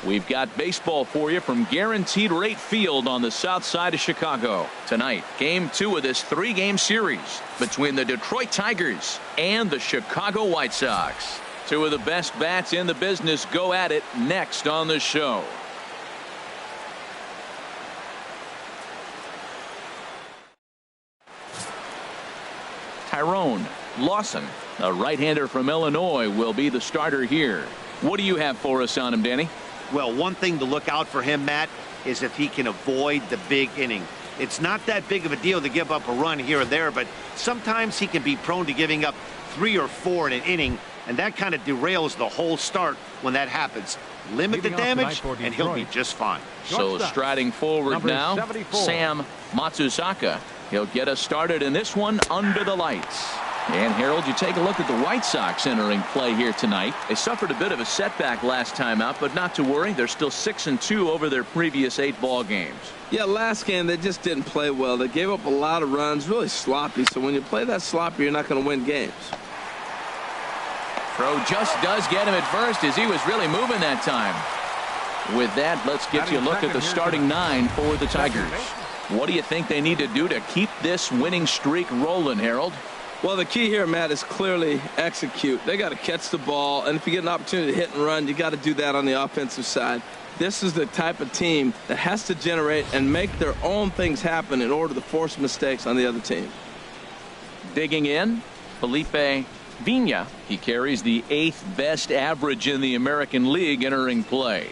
We've got baseball for you from Guaranteed Rate Field on the south side of Chicago. Tonight, game 2 of this 3-game series between the Detroit Tigers and the Chicago White Sox. 2 of the best bats in the business go at it next on the show. Tyrone Lawson, a right-hander from Illinois, will be the starter here. What do you have for us on him, Danny? Well, one thing to look out for him, Matt, is if he can avoid the big inning. It's not that big of a deal to give up a run here or there, but sometimes he can be prone to giving up 3 or 4 in an inning, and that kind of derails the whole start when that happens. Limit the damage, and he'll be just fine. So striding forward now, 74. Sam Matsuzaka. He'll get us started in this one under the lights. And Harold, you take a look at the White Sox entering play here tonight. They suffered a bit of a setback last time out, but not to worry. They're still 6-2 over their previous 8 ball games. Yeah, last game they just didn't play well. They gave up a lot of runs, really sloppy. So when you play that sloppy, you're not going to win games. Throw just does get him at first as he was really moving that time. With that, let's get you a look at the starting 9 for the Tigers. What do you think they need to do to keep this winning streak rolling, Harold? Well, the key here, Matt, is clearly execute. They got to catch the ball, and if you get an opportunity to hit and run, you got to do that on the offensive side. This is the type of team that has to generate and make their own things happen in order to force mistakes on the other team. Digging in, Felipe Vina. He carries the 8th best average in the American League entering play.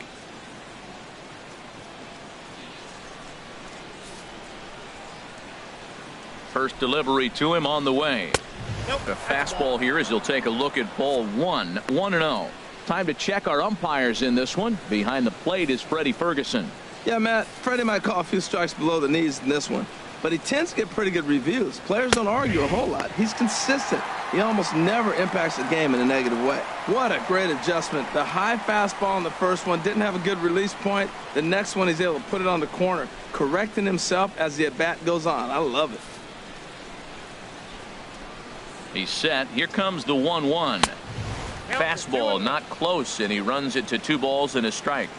First delivery to him on the way. The fastball here as he'll take a look at ball 1. 1-0. Time to check our umpires in this one. Behind the plate is Freddie Ferguson. Yeah, Matt, Freddie might call a few strikes below the knees in this one, but he tends to get pretty good reviews. Players don't argue a whole lot. He's consistent. He almost never impacts the game in a negative way. What a great adjustment. The high fastball in the first one didn't have a good release point. The next one he's able to put it on the corner, correcting himself as the at-bat goes on. I love it. He's set. Here comes the 1-1. Fastball not close, and he runs it to 2 balls and a strike.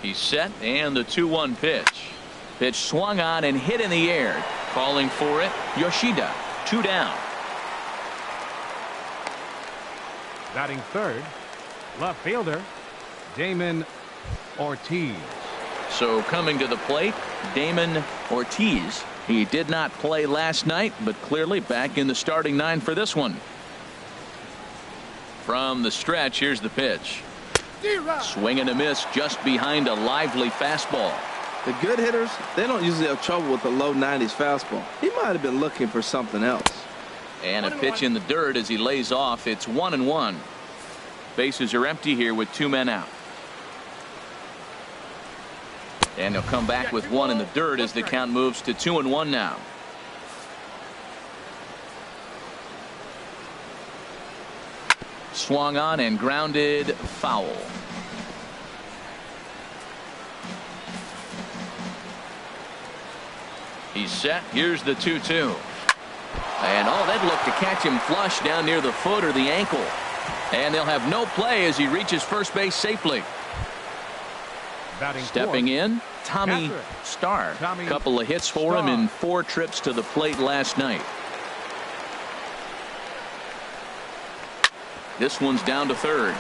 He's set, and the 2-1 pitch. Pitch swung on and hit in the air. Calling for it, Yoshida. 2 down. Batting third, left fielder, Damon Ortiz. So coming to the plate, Damon Ortiz. He did not play last night, but clearly back in the starting 9 for this one. From the stretch, here's the pitch. Swing and a miss just behind a lively fastball. The good hitters, they don't usually have trouble with the low 90s fastball. He might have been looking for something else. And a pitch in the dirt as he lays off. It's 1-1. Bases are empty here with 2 men out. And he'll come back with 1 in the dirt as the count moves to 2-1 now. Swung on and grounded foul. He's set. Here's the 2-2. And that looked to catch him flush down near the foot or the ankle. And they'll have no play as he reaches first base safely. Stepping in, Tommy Starr. A couple of hits for him in 4 trips to the plate last night. This one's down to third.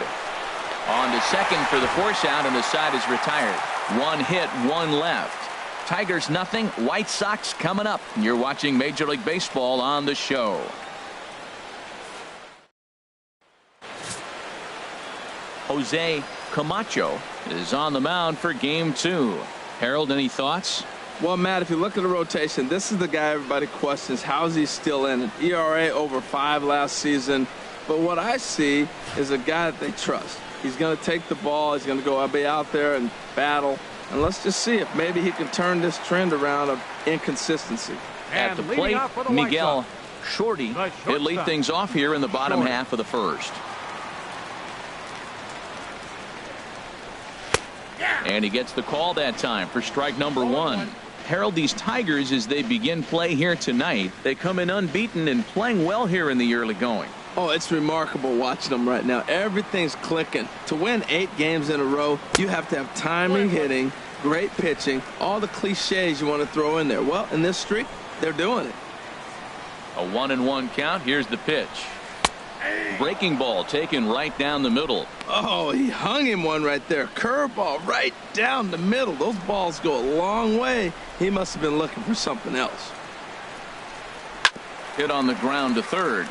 On to second for the force out, and the side is retired. 1 hit, 1 left. Tigers nothing. White Sox coming up. You're watching Major League Baseball on the show. Jose Camacho is on the mound for game 2. Harold, any thoughts? Well, Matt, if you look at the rotation, this is the guy everybody questions. How is he still in it? ERA over 5 last season. But what I see is a guy that they trust. He's going to take the ball. He's going to go be out there and battle. And let's just see if maybe he can turn this trend around of inconsistency. At the plate, Miguel Shorty. He'll lead things off here in the bottom half of the first. And he gets the call that time for strike number 1. Harold, these Tigers, as they begin play here tonight, they come in unbeaten and playing well here in the early going. Oh, it's remarkable watching them right now. Everything's clicking. To win 8 games in a row, you have to have timing hitting, great pitching, all the cliches you want to throw in there. Well, in this streak, they're doing it. A 1-1 count. Here's the pitch. Breaking ball taken right down the middle. Oh, he hung him one right there. Curveball right down the middle. Those balls go a long way. He must have been looking for something else. Hit on the ground to third.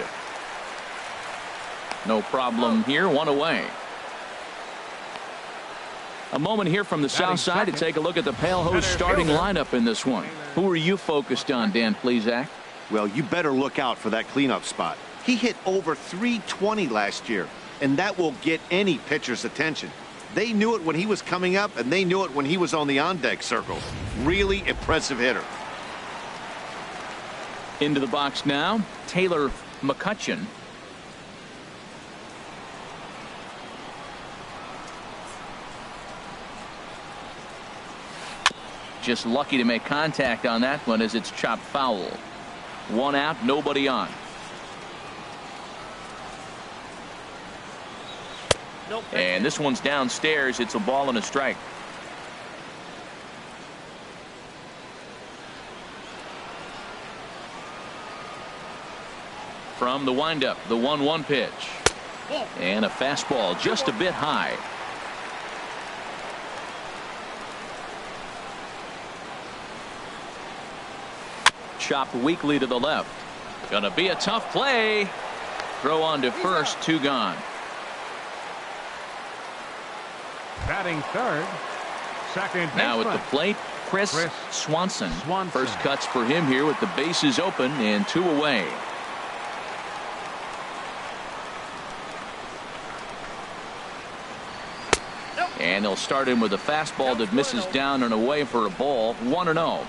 No problem here. 1 away. A moment here from the south side to take a look at the Pale Host starting lineup in this one. Who are you focused on, Dan Plesac? Well, you better look out for that cleanup spot. He hit over 320 last year, and that will get any pitcher's attention. They knew it when he was coming up, and they knew it when he was on the on-deck circle. Really impressive hitter. Into the box now, Taylor McCutcheon. Just lucky to make contact on that one as it's chopped foul. 1 out, nobody on. And this one's downstairs. It's a ball and a strike. From the windup, the 1-1 pitch. And a fastball just a bit high. Chopped weakly to the left. Gonna be a tough play. Throw on to first, 2 gone. Batting third, second baseman. Now at the plate, Chris Swanson. First cuts for him here with the bases open and 2 away. And they'll start him with a fastball that misses down and away for a ball. 1-0.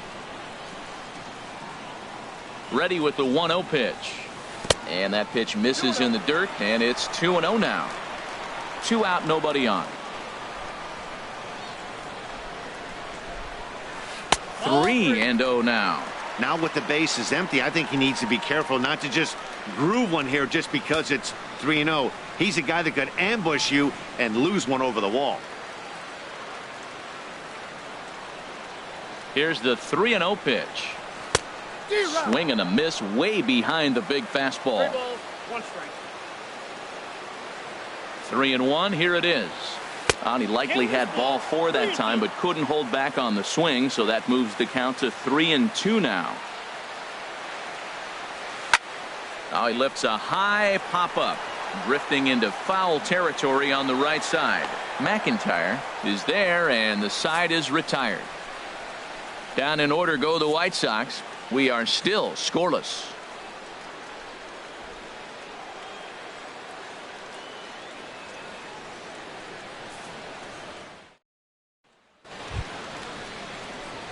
Ready with the 1-0 pitch. And that pitch misses in the dirt, and it's 2-0 now. 2 out, nobody on. 3-0 now. Now with the bases empty, I think he needs to be careful not to just groove one here just because it's 3-0. He's a guy that could ambush you and lose one over the wall. Here's the 3-0 pitch. Swing and a miss way behind the big fastball. 3-1. Here it is. He likely had ball 4 that time, but couldn't hold back on the swing, so that moves the count to 3-2 now. Now he lifts a high pop-up, drifting into foul territory on the right side. McIntyre is there, and the side is retired. Down in order go the White Sox. We are still scoreless.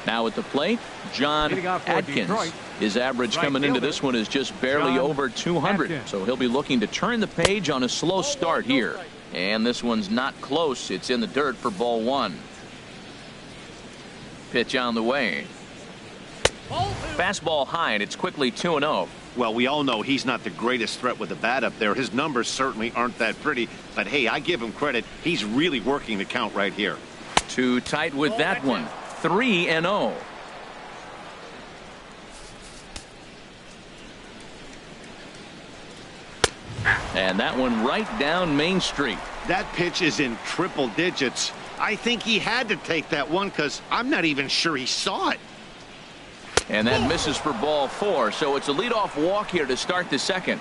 Now at the plate, John Adkins. His average coming into this one is just barely over 200. So he'll be looking to turn the page on a slow start here. And this one's not close. It's in the dirt for ball 1. Pitch on the way. Fastball high, and it's quickly 2-0. Well, we all know he's not the greatest threat with the bat up there. His numbers certainly aren't that pretty. But, hey, I give him credit. He's really working the count right here. Too tight with that one. 3-0. And that one right down Main Street. That pitch is in triple digits. I think he had to take that one because I'm not even sure he saw it. And that misses for ball 4. So it's a leadoff walk here to start the second.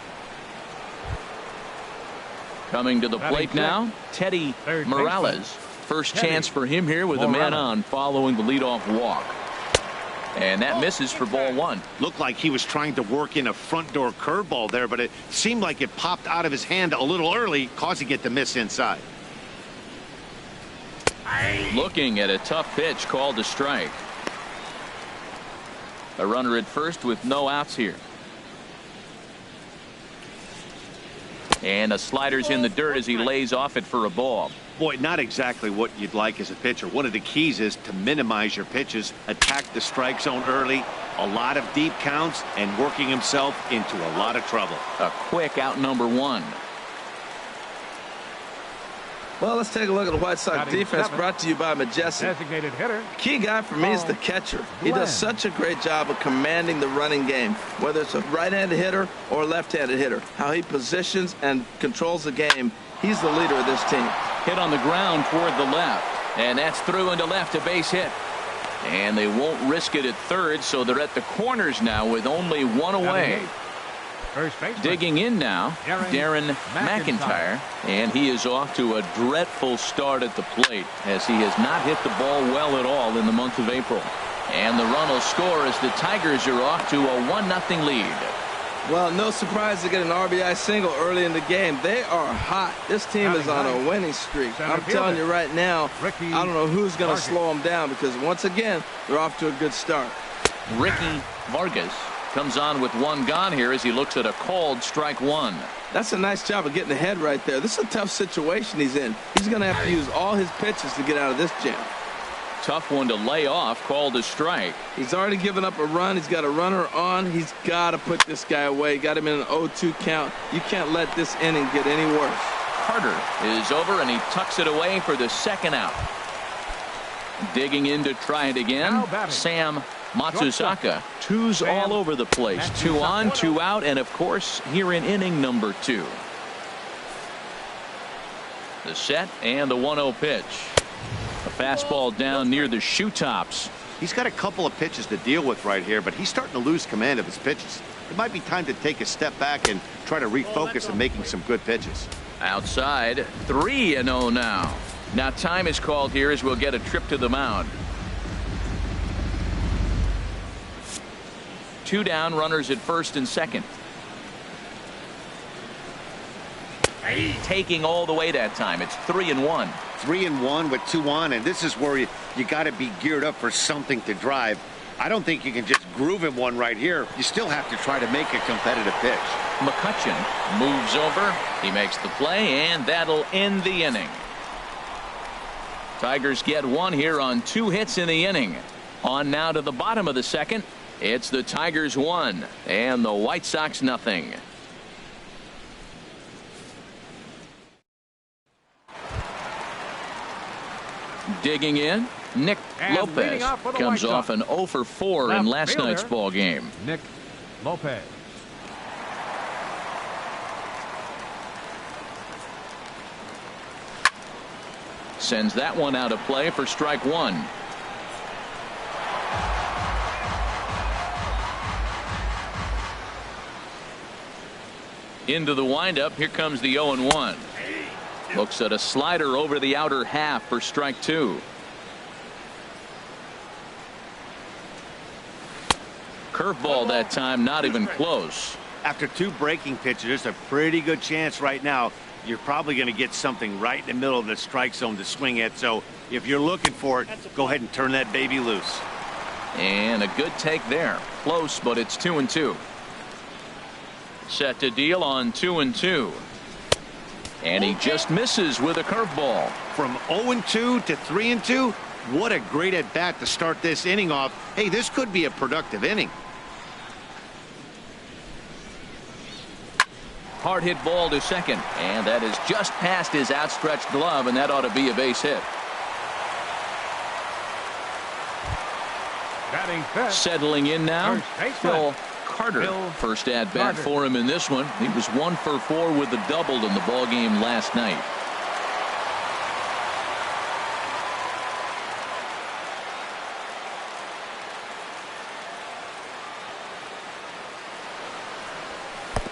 Coming to the plate now, Teddy Morales. First chance for him here with a man on following the leadoff walk. And that misses for ball 1. Looked like he was trying to work in a front door curveball there, but it seemed like it popped out of his hand a little early, causing it to miss inside. Looking at a tough pitch called a strike. A runner at first with no outs here. And a slider's in the dirt as he lays off it for a ball. Boy, not exactly what you'd like as a pitcher. One of the keys is to minimize your pitches, attack the strike zone early, a lot of deep counts, and working himself into a lot of trouble. A quick out number 1. Well, let's take a look at the White Sox defense, brought to you by Majestic. Designated hitter. Key guy for me is the catcher. He does such a great job of commanding the running game, whether it's a right-handed hitter or a left-handed hitter. How he positions and controls the game, he's the leader of this team. Hit on the ground toward the left, and that's through into left, a base hit. And they won't risk it at third, so they're at the corners now with only one away. Digging in now, Darren McIntyre, and he is off to a dreadful start at the plate as he has not hit the ball well at all in the month of April. And the run will score as the Tigers are off to a 1-0 lead. Well, no surprise to get an RBI single early in the game. They are hot. This team is on a winning streak. I'm telling you right now, I don't know who's going to slow them down because, once again, they're off to a good start. Ricky Vargas comes on with one gone here as he looks at a called strike 1. That's a nice job of getting ahead right there. This is a tough situation he's in. He's going to have to use all his pitches to get out of this jam. Tough one to lay off, called a strike. He's already given up a run. He's got a runner on. He's got to put this guy away. Got him in an 0-2 count. You can't let this inning get any worse. Carter is over, and he tucks it away for the second out. Digging in to try it again, Sam Matsusaka. Twos all over the place. 2 on, 2 out, and of course here in inning number 2. The set and the 1-0 pitch. A fastball down near the shoe tops. He's got a couple of pitches to deal with right here, but he's starting to lose command of his pitches. It might be time to take a step back and try to refocus on making some good pitches. Outside, 3-0 now. Now time is called here as we'll get a trip to the mound. 2 down, runners at first and second. Taking all the way that time. It's 3-1. 3-1 with 2 on, and this is where you got to be geared up for something to drive. I don't think you can just groove him one right here. You still have to try to make a competitive pitch. McCutcheon moves over. He makes the play, and that'll end the inning. Tigers get 1 here on 2 hits in the inning. On now to the bottom of the second. It's the Tigers 1 and the White Sox nothing. Digging in, Nick Lopez comes off an 0 for 4 in last night's ball game. Nick Lopez. Sends that one out of play for strike 1. Into the windup. Here comes the 0-1. Looks at a slider over the outer half for strike 2. Curveball that time, not even close. After 2 breaking pitches, there's a pretty good chance right now you're probably going to get something right in the middle of the strike zone to swing at. So if you're looking for it, go ahead and turn that baby loose. And a good take there. Close, but it's 2-2. Set to deal on 2-2. And he just misses with a curveball. From 0-2 to 3-2, what a great at bat to start this inning off. Hey, this could be a productive inning. Hard hit ball to second, and that is just past his outstretched glove, and that ought to be a base hit. Settling in now, Phil Carter. First at bat for him in this one. He was 1 for 4 with the double in the ball game last night.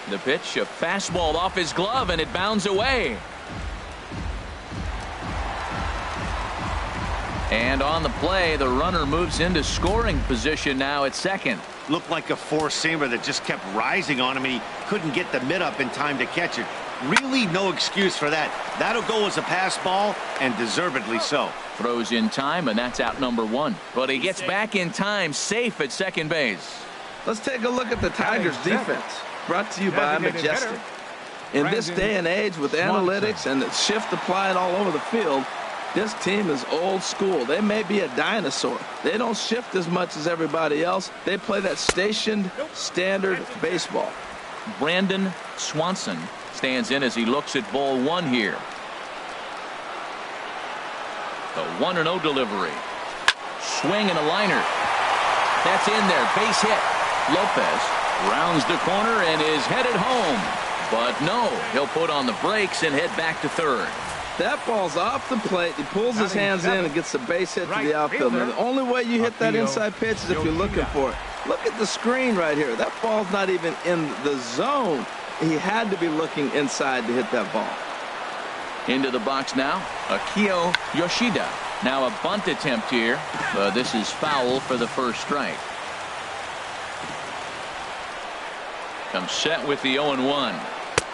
The pitch, a fastball off his glove, and it bounds away. And on the play, the runner moves into scoring position now at second. Looked like a four-seamer that just kept rising on him, and he couldn't get the mid-up in time to catch it. Really no excuse for that. That'll go as a pass ball, and deservedly so. Throws in time, and that's out number 1. But he gets back in time, safe at second base. Let's take a look at the Tigers defense. Brought to you by Majestic. In this day and age with analytics and the shift applied all over the field, this team is old school. They may be a dinosaur. They don't shift as much as everybody else. They play that stationed, standard baseball. Brandon Swanson stands in as he looks at ball one here. The 1-0 delivery. Swing and a liner. That's in there. Base hit. Lopez rounds the corner and is headed home. But no, he'll put on the brakes and head back to third. That ball's off the plate. He pulls his hands in and gets a base hit to the outfield. Now, the only way you hit that inside pitch is if you're looking for it. Look at the screen right here. That ball's not even in the zone. He had to be looking inside to hit that ball. Into the box now, Akio Yoshida. Now a bunt attempt here. This is foul for the first strike. Comes set with the 0-1.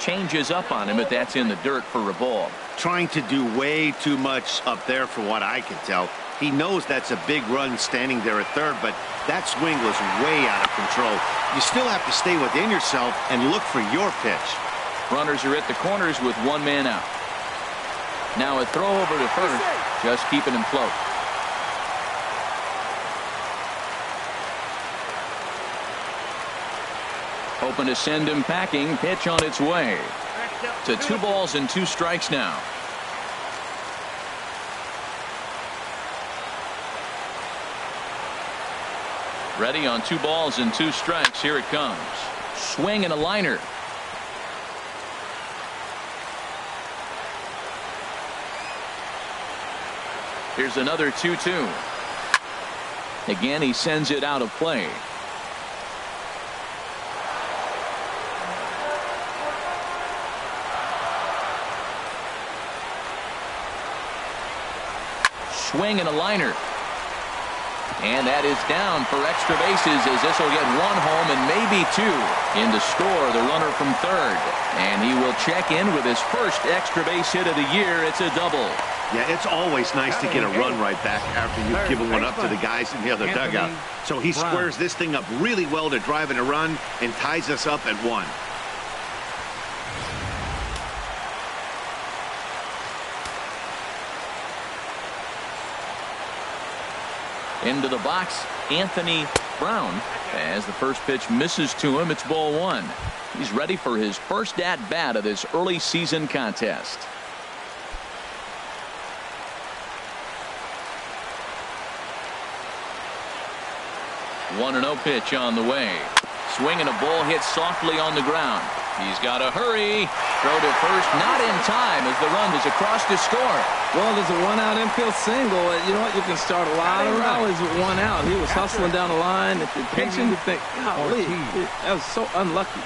Changes up on him, but that's in the dirt for a ball. Trying to do way too much up there for what I can tell. He knows that's a big run standing there at third, but that swing was way out of control. You still have to stay within yourself and look for your pitch. Runners are at the corners with one man out. Now a throw over to first, just keeping him float. Hoping to send him packing. Pitch on its way. To 2 balls and 2 strikes now. Ready on 2 balls and 2 strikes. Here it comes. Swing and a liner. Here's another 2-2. Again, he sends it out of play. Swing and a liner. And that is down for extra bases as this will get 1 home and maybe 2. In to score the runner from third. And he will check in with his first extra base hit of the year. It's a double. Yeah, it's always nice to get a run right back after you've given one up to the guys in the other dugout. So he squares this thing up really well to drive in a run and ties us up at 1. Into the box, Anthony Brown. As the first pitch misses to him, it's ball 1. He's ready for his first at-bat of this early season contest. One 1-0 pitch on the way. Swing and a ball hit softly on the ground. He's got to hurry. Throw to first, not in time as the run is across to score. Well, there's a 1-out infield single. You know what? You can start a lot of rallies with 1 out. He was hustling down the line. If you're pitching, you think, golly, that was so unlucky.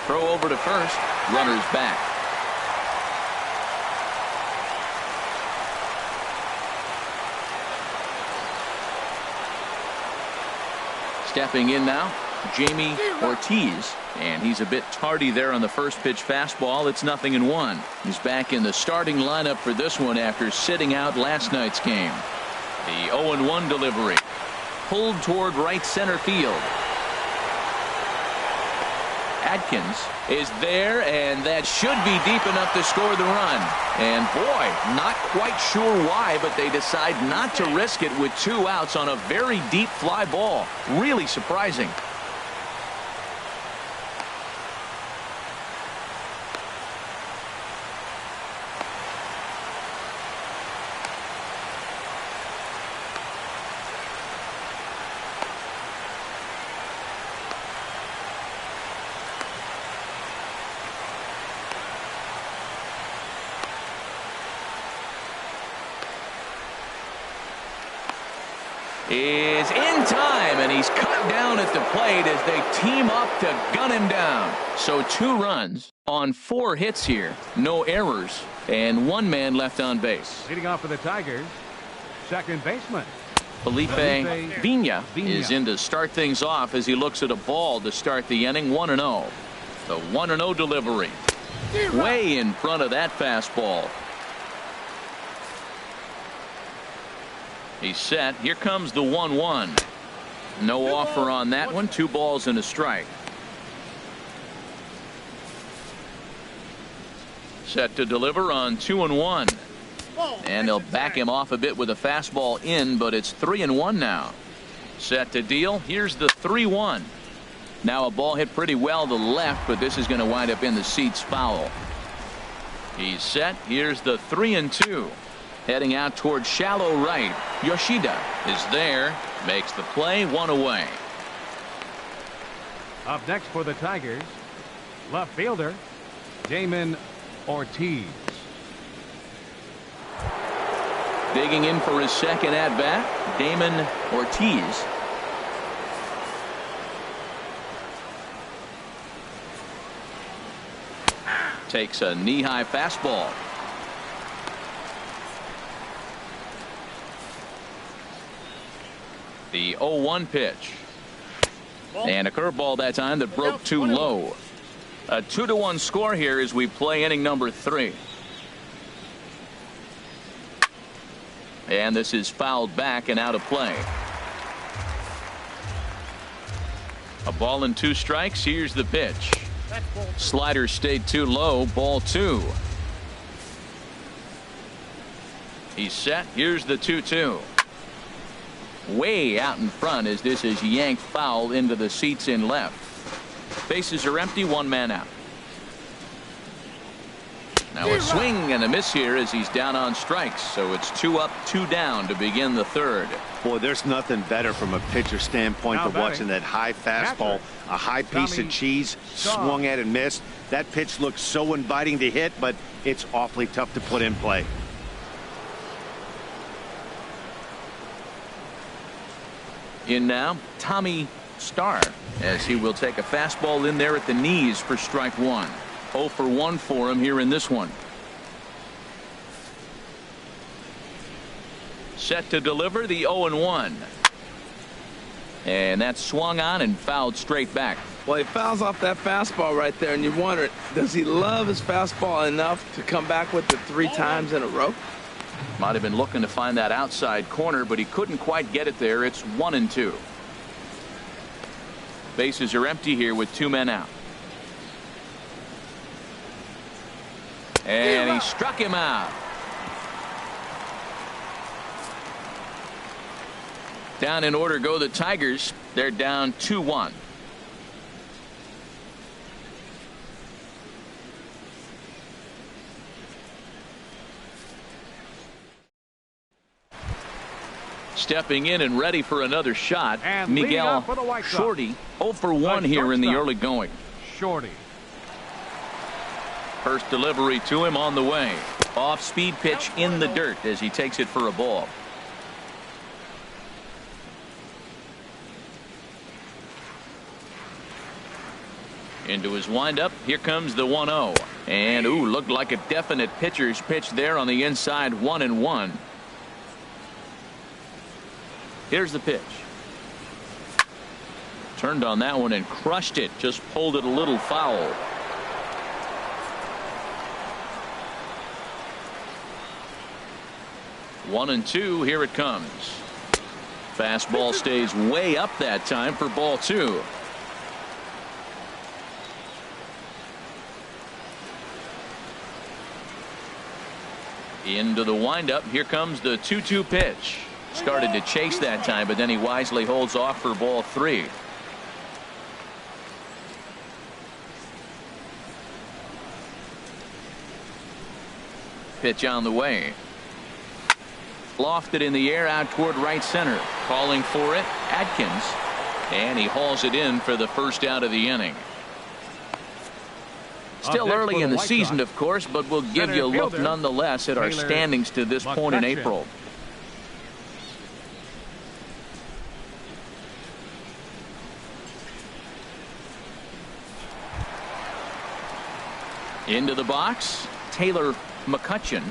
Throw over to first. Runner's back. Stepping in now, Jamie Ortiz, and he's a bit tardy there on the first pitch fastball. It's 0-1. He's back in the starting lineup for this one after sitting out last night's game. The 0-1 delivery pulled toward right center field. Atkins is there, and that should be deep enough to score the run. And boy, not quite sure why, but they decide not to risk it with 2 outs on a very deep fly ball. Really surprising. Is in time, and he's cut down at the plate as they team up to gun him down. So 2 runs on 4 hits here, no errors, and 1 man left on base. Leading off for the Tigers, second baseman Felipe Vina is in to start things off as he looks at a ball to start the inning. 1-0. The 1-0 delivery way in front of that fastball. He's set. Here comes the 1-1. No offer on that one. 2 balls and a strike. Set to deliver on 2-1. And they'll back him off a bit with a fastball in, but it's 3-1 now. Set to deal. Here's the 3-1. Now a ball hit pretty well to the left, but this is going to wind up in the seats foul. He's set. Here's the 3-2. Heading out towards shallow right. Yoshida is there. Makes the play. 1 away. Up next for the Tigers, left fielder Damon Ortiz. Digging in for his second at bat, Damon Ortiz. Takes a knee-high fastball. The 0-1 pitch. And a curveball that time that broke too low. A 2-1 score here as we play inning number 3. And this is fouled back and out of play. A ball and 2 strikes. Here's the pitch. Slider stayed too low. Ball 2. He's set. Here's the 2-2. Way out in front as this is yanked foul into the seats in left. Bases are empty. 1 man out. Now a swing and a miss here as he's down on strikes. So it's 2 up, 2 down to begin the 3rd. Boy, there's nothing better from a pitcher standpoint than watching that high fastball, a high piece of cheese, swung at and missed. That pitch looks so inviting to hit, but it's awfully tough to put in play. In now, Tommy Starr, as he will take a fastball in there at the knees for strike 1. 0 for 1 for him here in this one. Set to deliver the 0-1. And that's swung on and fouled straight back. Well, he fouls off that fastball right there, and you wonder, does he love his fastball enough to come back with it 3 times in a row? Might have been looking to find that outside corner, but he couldn't quite get it there. It's 1-2. Bases are empty here with 2 men out. And he struck him out. Down in order go the Tigers. They're down 2-1. Stepping in and ready for another shot, and Miguel Shorty. 0 for 1 here in the early going. Shorty. First delivery to him on the way. Off speed pitch in the dirt as he takes it for a ball. Into his windup. Here comes the 1-0. And ooh, looked like a definite pitcher's pitch there on the inside. 1-1. Here's the pitch. Turned on that one and crushed it. Just pulled it a little foul. One and 2. Here it comes. Fastball stays way up that time for ball 2. Into the windup. Here comes the 2-2 pitch. Started to chase that time, but then he wisely holds off for ball 3. Pitch on the way. Lofted in the air out toward right center. Calling for it, Atkins. And he hauls it in for the first out of the inning. Still early in the season, of course, but we'll give you a look nonetheless at our standings to this point in April. Into the box, Taylor McCutcheon.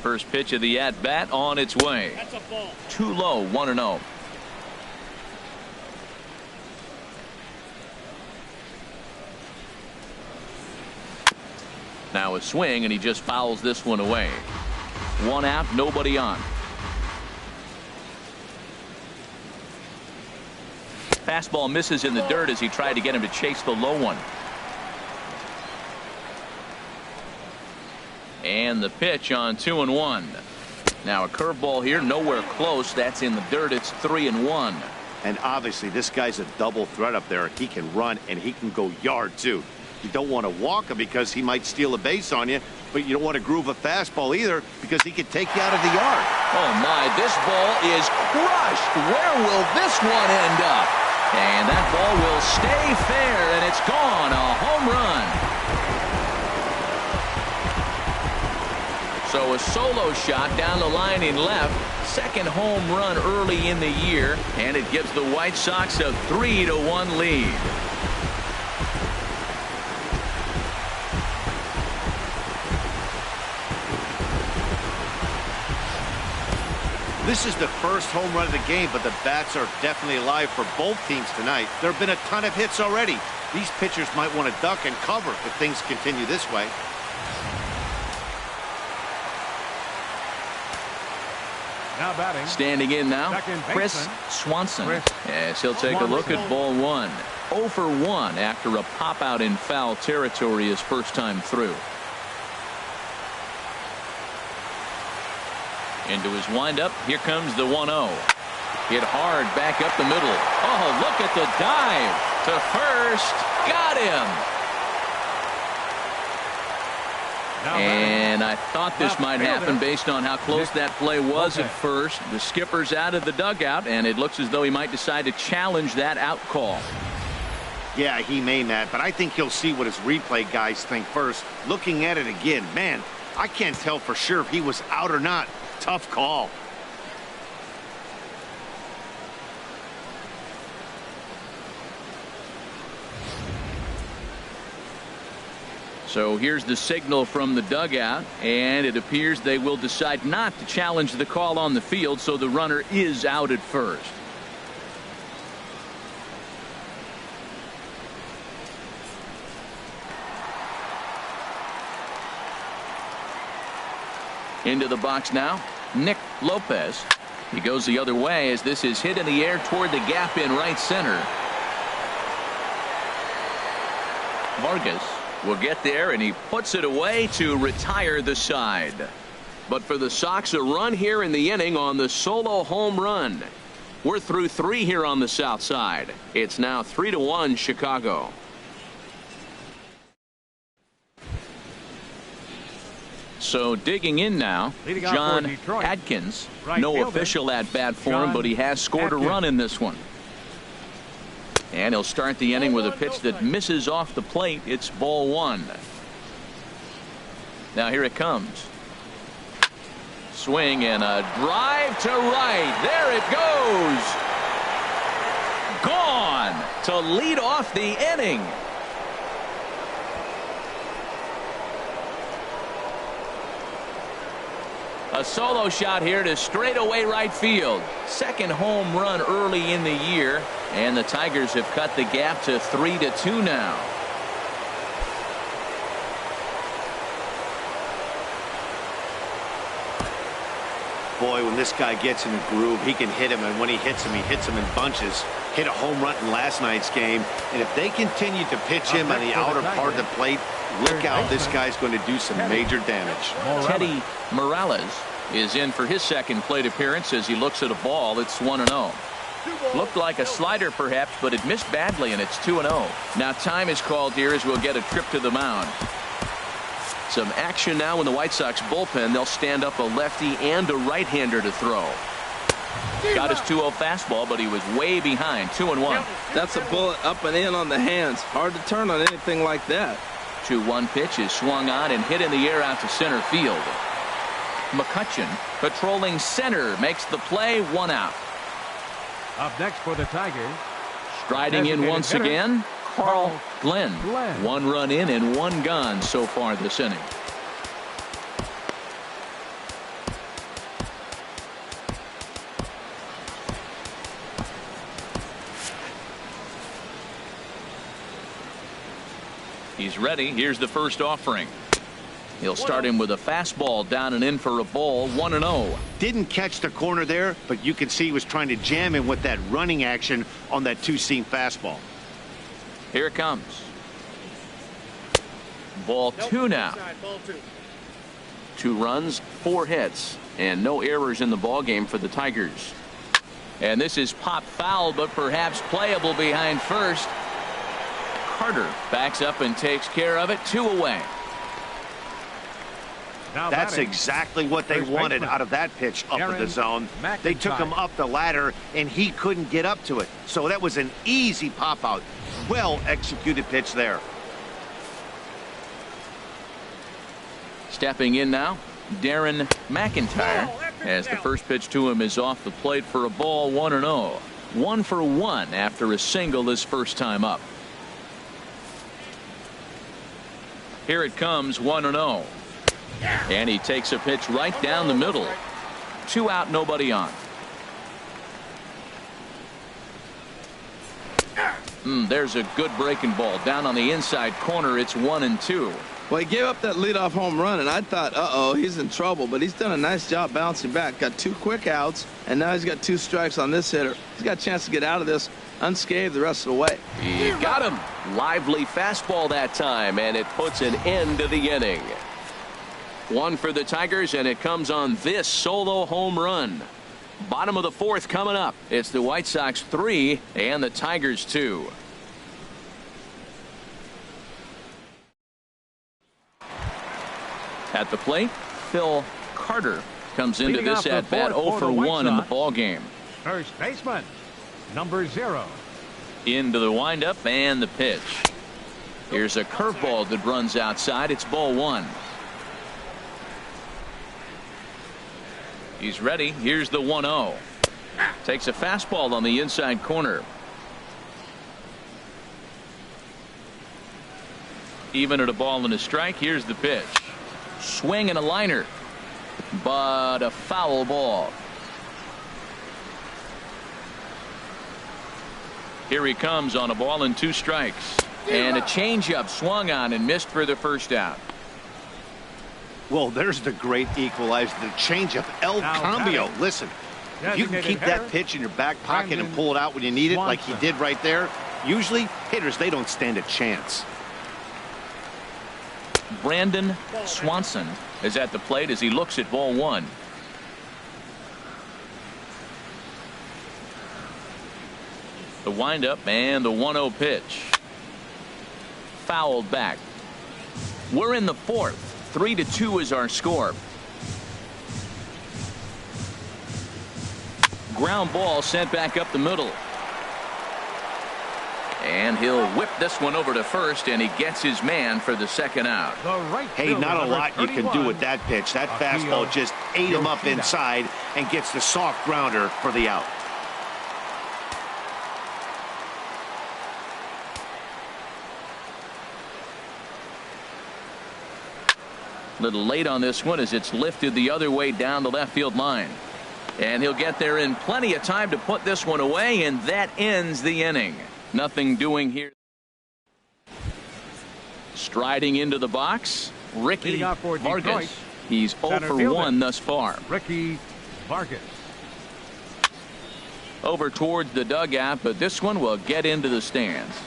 First pitch of the at-bat on its way. That's a ball. Too low, 1-0. Now a swing, and he just fouls this one away. One out, nobody on. Fastball misses in the dirt as he tried to get him to chase the low one. And the pitch on 2-1. Now a curveball here, nowhere close. That's in the dirt. It's 3-1. And obviously this guy's a double threat up there. He can run and he can go yard too. You don't want to walk him because he might steal a base on you, but you don't want to groove a fastball either because he could take you out of the yard. Oh my, this ball is crushed. Where will this one end up? And that ball will stay fair, and it's gone. A home run. So a solo shot down the line in left. Second home run early in the year, and it gives the White Sox a 3-1 lead. This is the first home run of the game, but the bats are definitely alive for both teams tonight. There have been a ton of hits already. These pitchers might want to duck and cover if things continue this way. Now batting. Standing in now, Chris Swanson. Yes, he'll take a look at ball one. 0 for 1 after a pop out in foul territory his first time through. Into his windup. Here comes the 1-0. Hit hard back up the middle. Oh, look at the dive to first. Got him. And I thought this might happen based on how close that play was at first. The skipper's out of the dugout, and it looks as though he might decide to challenge that out call. Yeah, he may, Matt, but I think he'll see what his replay guys think first. Looking at it again, man, I can't tell for sure if he was out or not. Tough call. So here's the signal from the dugout, and it appears they will decide not to challenge the call on the field, so the runner is out at first. Into the box now, Nick Lopez. He goes the other way as this is hit in the air toward the gap in right center. Vargas will get there, and he puts it away to retire the side. But for the Sox, a run here in the inning on the solo home run. We're through 3 here on the south side. It's now 3-1 Chicago. So digging in now, John Adkins. No official at-bat for him, but he has scored a run in this one. And he'll start the inning with a pitch that misses off the plate. It's ball 1. Now here it comes. Swing and a drive to right. There it goes. Gone to lead off the inning. A solo shot here to straightaway right field. Second home run early in the year, and the Tigers have cut the gap to 3-2 now. Boy, when this guy gets in a groove, he can hit him, and when he hits him in bunches. Hit a home run in last night's game, and if they continue to pitch him on the outer part of the plate, look out, this guy's going to do some major damage. Teddy Morales is in for his second plate appearance as he looks at a ball. It's 1-0. Looked like a slider perhaps, but it missed badly, and it's 2-0. Now time is called here as we'll get a trip to the mound. Some action now in the White Sox bullpen. They'll stand up a lefty and a right-hander to throw. Got his 2-0 fastball, but he was way behind. 2-1. That's a bullet up and in on the hands. Hard to turn on anything like that. 2-1 pitch is swung on and hit in the air out to center field. McCutchen patrolling center makes the play. 1 out. Up next for the Tigers. Striding in once again, Carl Glenn. 1 run in and 1 gone so far this inning. He's ready. Here's the first offering. He'll start him with a fastball down and in for a ball, 1-0. Didn't catch the corner there, but you can see he was trying to jam him with that running action on that two-seam fastball. Here it comes. Ball 2 now. 2 runs, 4 hits, and no errors in the ball game for the Tigers. And this is popped foul, but perhaps playable behind first. Carter backs up and takes care of it. 2 away. That's exactly what they wanted out of that pitch up in the zone. They took him up the ladder, and he couldn't get up to it. So that was an easy pop-out. Well-executed pitch there. Stepping in now, Darren McIntyre, as the first pitch to him is off the plate for a ball, 1-0. 1 for 1 after a single his first time up. Here it comes, 1-0. And he takes a pitch right down the middle. 2 out, nobody on. There's a good breaking ball down on the inside corner. It's 1-2. Well, he gave up that leadoff home run, and I thought, uh-oh, he's in trouble. But he's done a nice job bouncing back. Got 2 quick outs, and now he's got 2 strikes on this hitter. He's got a chance to get out of this unscathed the rest of the way. He got him. Lively fastball that time, and it puts an end to the inning. 1 for the Tigers, and it comes on this solo home run. Bottom of the 4th coming up. It's the White Sox 3 and the Tigers 2. At the plate, Phil Carter comes into this at bat 0 for 1 in the ball game. First baseman, number 0. Into the windup and the pitch. Here's a curveball that runs outside. It's ball 1. He's ready. Here's the 1-0. Takes a fastball on the inside corner. Even at a ball and a strike. Here's the pitch. Swing and a liner, but a foul ball. Here he comes on a ball and 2 strikes, and a changeup swung on and missed for the first out. Well, there's the great equalizer, the changeup, El Cambio. Listen, if you can keep that pitch in your back pocket and pull it out when you need it, like he did right there, usually hitters, they don't stand a chance. Brandon Swanson is at the plate as he looks at ball 1. The windup and the 1-0 pitch. Fouled back. We're in the 4th. 3-2 is our score. Ground ball sent back up the middle. And he'll whip this one over to first, and he gets his man for the second out. Hey, not a lot you can do with that pitch. That fastball just ate him up inside and gets the soft grounder for the out. Little late on this one as it's lifted the other way down the left field line. And he'll get there in plenty of time to put this one away, and that ends the inning. Nothing doing here. Striding into the box, Ricky Vargas. He's 0 for 1 thus far. Ricky Vargas. Over towards the dugout, but this one will get into the stands.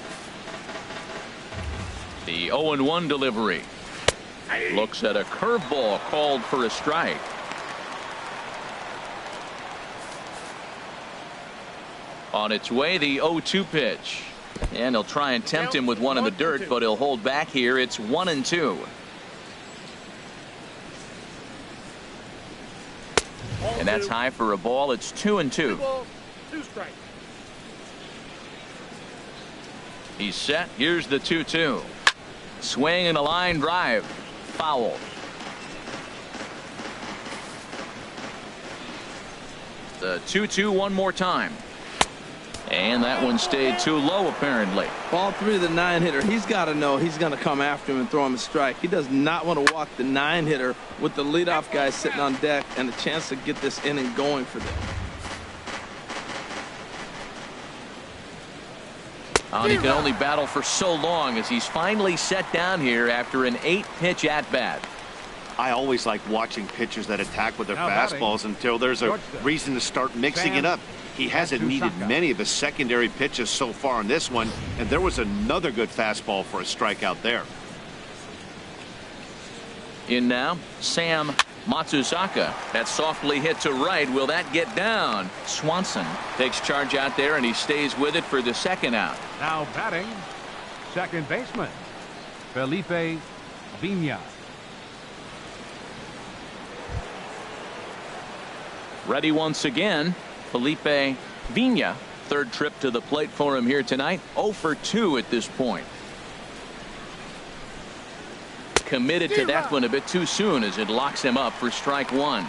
The 0-1 delivery. Looks at a curveball called for a strike. On its way, the 0-2 pitch. And he'll try and tempt him with one in the dirt, but he'll hold back here. It's 1-2. And that's high for a ball. It's 2-2. He's set. Here's the 2-2. Swing and a line drive. Foul. The 2-2 one more time. And that one stayed too low, apparently. Ball 3 to the 9-hitter. He's got to know he's going to come after him and throw him a strike. He does not want to walk the 9-hitter with the leadoff guy sitting on deck and a chance to get this inning going for them. Oh, he can only battle for so long as he's finally set down here after an 8-pitch at-bat. I always like watching pitchers that attack with their fastballs until there's a reason to start mixing it up. He hasn't needed many of his secondary pitches so far in this one, and there was another good fastball for a strikeout there. In now, Sam Matsuzaka. That softly hit to right. Will that get down? Swanson takes charge out there, and he stays with it for the second out. Now batting, second baseman, Felipe Vina. Ready once again, Felipe Vina. Third trip to the plate for him here tonight. 0 for 2 at this point. Committed to that one a bit too soon as it locks him up for strike one.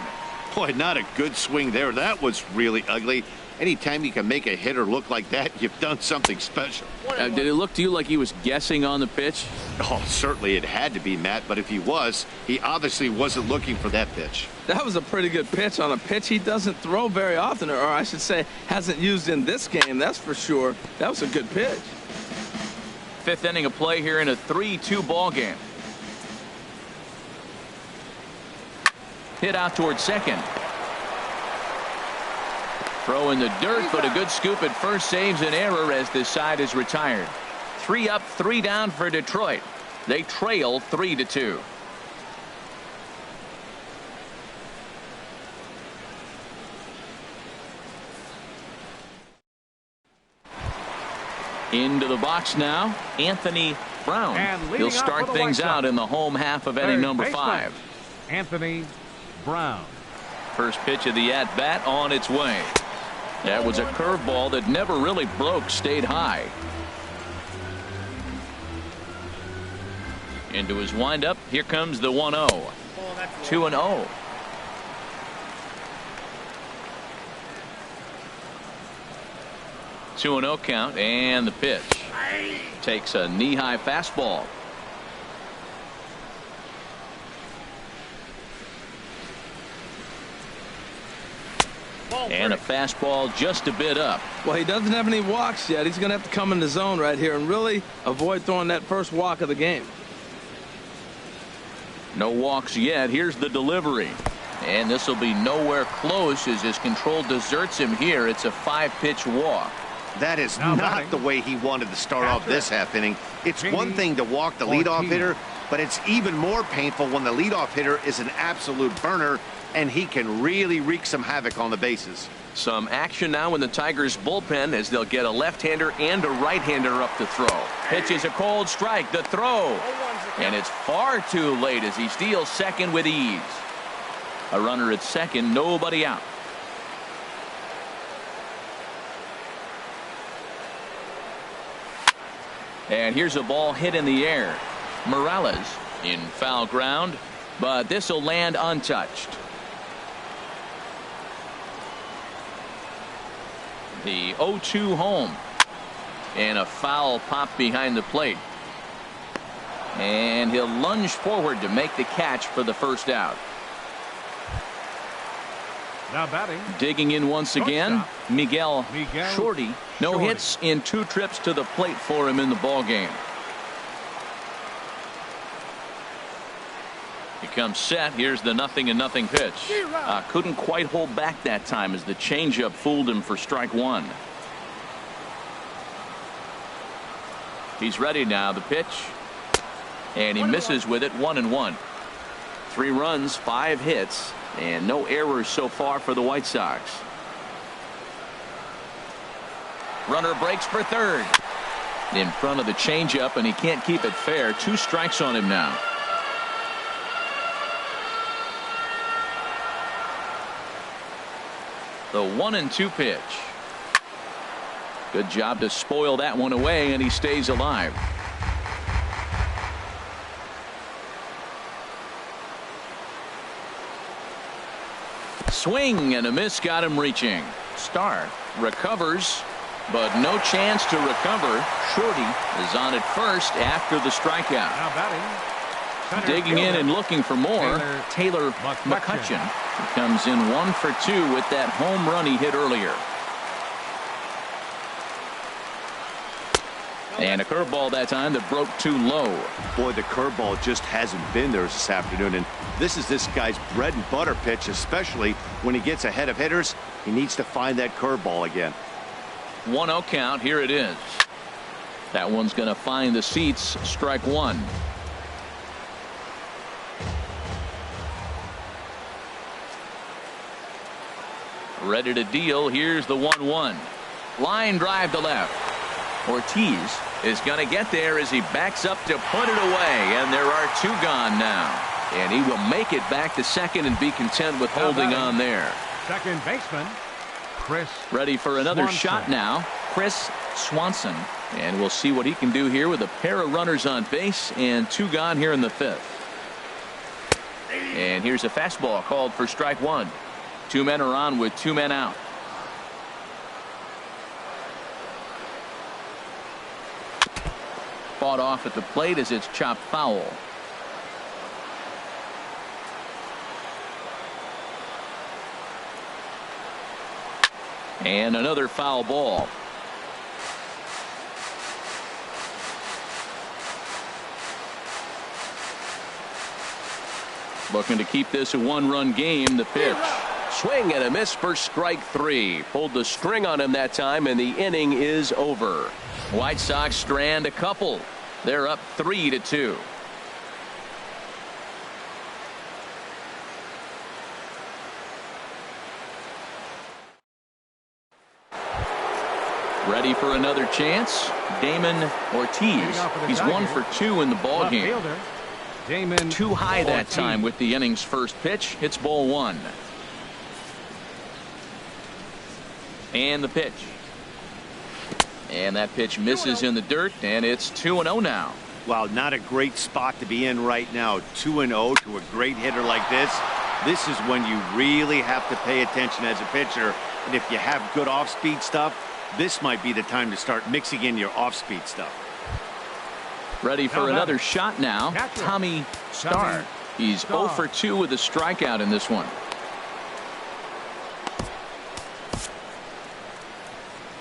Boy, not a good swing there. That was really ugly. Anytime you can make a hitter look like that, you've done something special. Did it look to you like he was guessing on the pitch? Oh, certainly it had to be, Matt, but if he was, he obviously wasn't looking for that pitch. That was a pretty good pitch on a pitch he doesn't throw very often, or I should say hasn't used in this game, that's for sure. That was a good pitch. Fifth inning of play here in a 3-2 ball game. Hit out towards second. Throw in the dirt, but a good scoop at first saves an error as this side is retired. 3 up, 3 down for Detroit. They trail 3-2. Into the box now, Anthony Brown. He'll start things out in the home half of inning number 5. Anthony Brown. First pitch of the at-bat on its way. That was a curveball that never really broke, stayed high. Into his windup, here comes the 1-0. 2-0. Two and 0 count, and the pitch. Takes a knee-high fastball. And a fastball just a bit up. Well, he doesn't have any walks yet. He's going to have to come in the zone right here and really avoid throwing that first walk of the game. No walks yet. Here's the delivery. And this will be nowhere close as his control deserts him here. It's a 5-pitch walk. That is not the way he wanted to start off this half inning. It's one thing to walk the leadoff hitter, but it's even more painful when the leadoff hitter is an absolute burner and he can really wreak some havoc on the bases. Some action now in the Tigers bullpen as they'll get a left-hander and a right-hander up to throw. Pitch is a cold strike. The throw. And it's far too late as he steals second with ease. A runner at second, nobody out. And here's a ball hit in the air. Morales in foul ground, but this will land untouched. The 0-2 home. And a foul pop behind the plate. And he'll lunge forward to make the catch for the first out. Now batting. Digging in once again, Miguel Shorty. No hits in 2 trips to the plate for him in the ball game. He comes set. Here's the 0-0 pitch. Couldn't quite hold back that time as the changeup fooled him for strike one. He's ready now. The pitch. And he misses with it. 1-1. 3 runs, 5 hits, and no errors so far for the White Sox. Runner breaks for third. In front of the changeup, and he can't keep it fair. 2 strikes on him now. The 1-2 pitch. Good job to spoil that one away, and he stays alive. Swing and a miss got him reaching. Starr recovers, but no chance to recover. Shorty is on at first after the strikeout. Now batting. Digging in and looking for more. Taylor McCutcheon. He comes in 1 for 2 with that home run he hit earlier. And a curveball that time that broke too low. Boy, the curveball just hasn't been there this afternoon, and this is this guy's bread and butter pitch, especially when he gets ahead of hitters. He needs to find that curveball again. 1-0 count. Here it is. That one's going to find the seats. Strike one. Ready to deal. Here's the 1-1. Line drive to left. Ortiz is going to get there as he backs up to put it away, and there are two gone now. And he will make it back to second and be content with holding on there. Second baseman, Chris. Ready for another Swanson. shot now. Chris Swanson. And we'll see what he can do here with a pair of runners on base and two gone here in the fifth. And here's a fastball called for strike one. Two men are on with two men out. Fought off at the plate as it's chopped foul. And another foul ball. Looking to keep this a one-run game. The pitch. Swing and a miss for strike three. Pulled the string on him that time, and the inning is over. White Sox strand a couple. They're up 3-2. Ready for another chance. Damon Ortiz. He's 1 for 2 in the ball game. Too high that time with the inning's first pitch. Hits ball one. And the pitch. And that pitch misses in the dirt, and it's 2-0 now. Wow, not a great spot to be in right now. 2-0 to a great hitter like this. This is when you really have to pay attention as a pitcher. And if you have good off-speed stuff, this might be the time to start mixing in your off-speed stuff. Ready for another shot now. Tommy Starr. He's 0 for 2 with a strikeout in this one.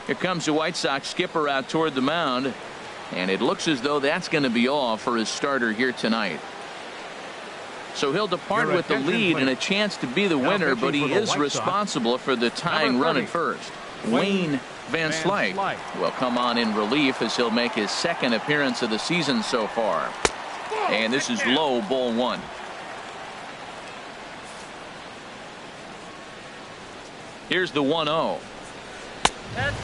Here comes the White Sox skipper out toward the mound, and it looks as though that's going to be all for his starter here tonight. So he'll depart with the lead and a chance to be the winner, but he is responsible for the tying run at first. Wayne Van Slyke will come on in relief as he'll make his second appearance of the season so far. And this is low, ball one. Here's the 1-0.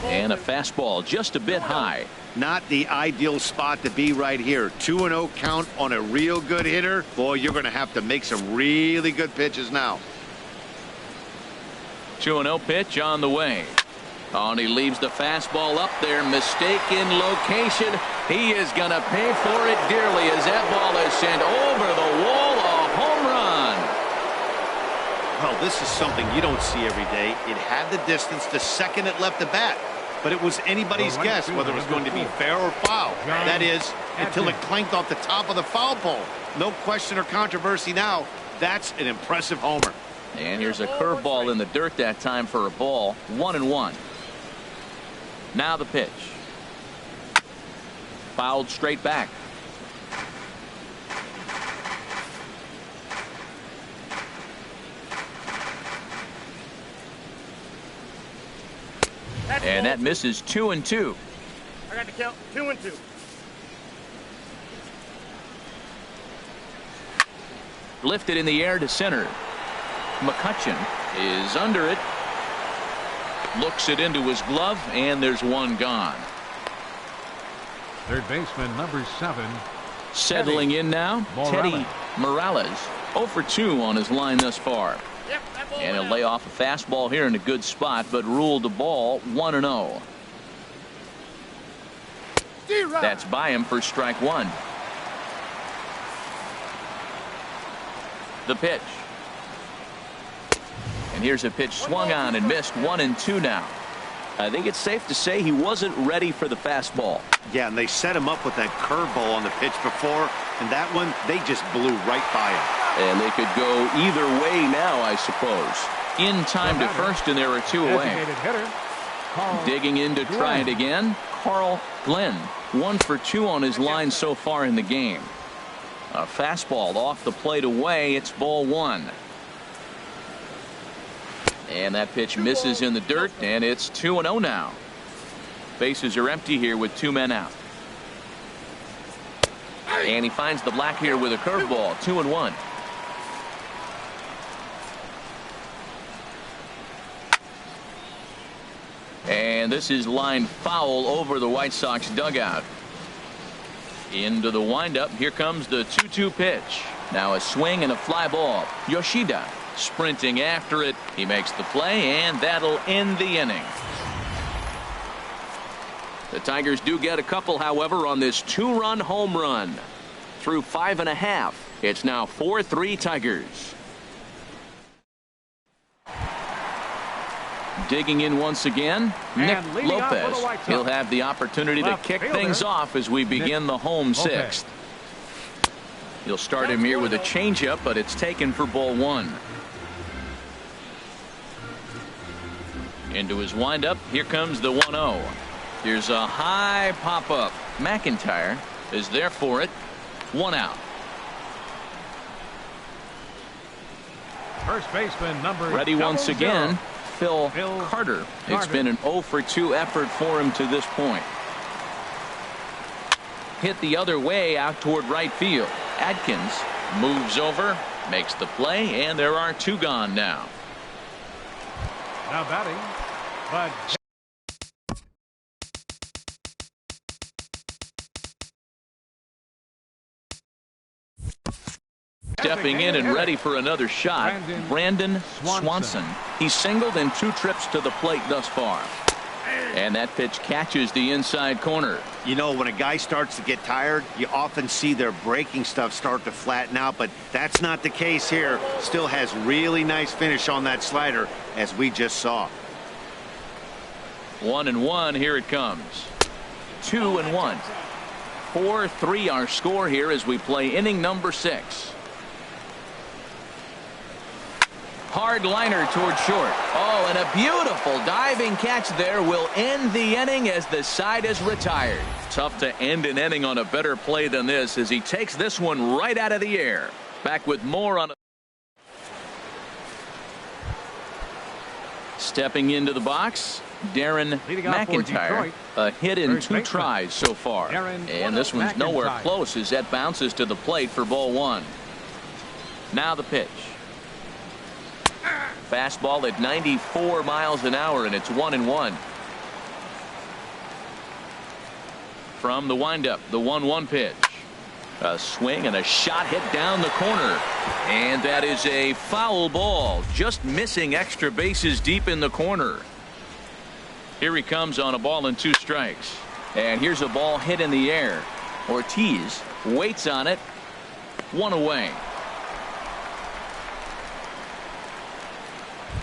And a fastball just a bit high. Not the ideal spot to be right here. 2-0 count on a real good hitter. Boy, you're going to have to make some really good pitches now. 2-0 pitch on the way. Oh, and he leaves the fastball up there. Mistaken location. He is going to pay for it dearly as that ball is sent over the wall. A home run. Well, this is something you don't see every day. It had the distance the second it left the bat, but it was anybody's guess whether it was going to be fair or foul. That is, until it clanked off the top of the foul pole. No question or controversy now. That's an impressive homer. And here's a curveball in the dirt that time for a ball. 1-1. Now the pitch. Fouled straight back. And that misses 2-2. I got to count 2-2. Lifted in the air to center. McCutcheon is under it. Looks it into his glove, and there's one gone. Third baseman number 7. Settling in now, Teddy Morales. 0 for 2 on his line thus far. And he'll lay off a fastball here in a good spot, but ruled the ball 1-0. That's by him for strike one. The pitch. And here's a pitch swung on and missed. 1-2 now. I think it's safe to say he wasn't ready for the fastball. Yeah, and they set him up with that curveball on the pitch before, and that one, they just blew right by him. And they could go either way now, I suppose. In time to first, and there are two away. Digging in to try it again, Carl Glenn. 1 for 2 on his line so far in the game. A fastball off the plate away. It's ball 1. And that pitch misses in the dirt, and it's 2-0 now. Bases are empty here with 2 men out. And he finds the black here with a curveball. 2-1. And this is lined foul over the White Sox dugout. Into the windup. Here comes the 2-2 pitch. Now a swing and a fly ball. Yoshida sprinting after it. He makes the play, and that'll end the inning. The Tigers do get a couple, however, on this 2-run home run. Through 5.5. It's now 4-3 Tigers. Digging in once again, Nick Lopez. He'll have the opportunity to kick things off as we begin the home 6th. He'll start him here with a changeup, but it's taken for ball 1. Into his windup. Here comes the 1-0. Here's a high pop-up. McIntyre is there for it. 1 out. First baseman number ready once again. Phil Carter. Carter. It's been an 0 for 2 effort for him to this point. Hit the other way out toward right field. Adkins moves over, makes the play, and there are 2 gone now. Now batting, but stepping in and ready for another shot, Brandon Swanson. He's singled in 2 trips to the plate thus far. And that pitch catches the inside corner. You know, when a guy starts to get tired, you often see their breaking stuff start to flatten out, but that's not the case here. Still has really nice finish on that slider, as we just saw. 1-1. Here it comes. 2-1. 4-3 our score here as we play inning number 6. Hard liner toward short. Oh, and a beautiful diving catch there will end the inning as the side is retired. Tough to end an inning on a better play than this as he takes this one right out of the air. Back with more on. Stepping into the box, Darren McIntyre. A hit in 2 tries so far. And this one's nowhere close as that bounces to the plate for ball 1. Now the pitch. Fastball at 94 miles an hour, and it's 1-1. From the windup, the 1-1 pitch. A swing and a shot hit down the corner. And that is a foul ball, just missing extra bases deep in the corner. Here he comes on a ball and 2 strikes. And here's a ball hit in the air. Ortiz waits on it. 1 away.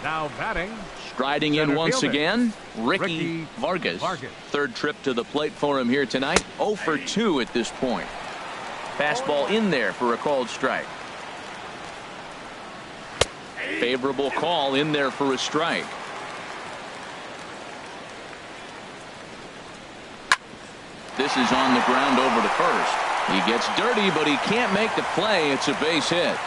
Now batting. Striding in once again, Ricky Vargas. 3rd trip to the plate for him here tonight. 0 for 2 at this point. Fastball in there for a called strike. Favorable call in there for a strike. This is on the ground over to first. He gets dirty, but he can't make the play. It's a base hit.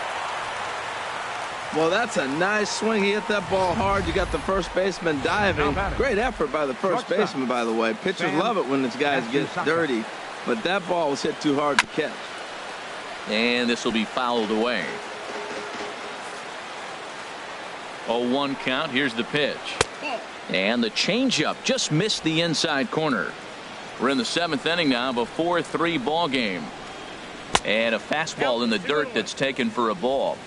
Well, that's a nice swing. He hit that ball hard. You got the first baseman diving. Great effort by the first baseman, by the way. Pitchers love it when these guys get dirty, but that ball was hit too hard to catch. And this will be fouled away. 0-1 count. Here's the pitch. And the changeup just missed the inside corner. We're in the 7th inning now of a 4-3 ball game. And a fastball in the dirt that's taken for a ball.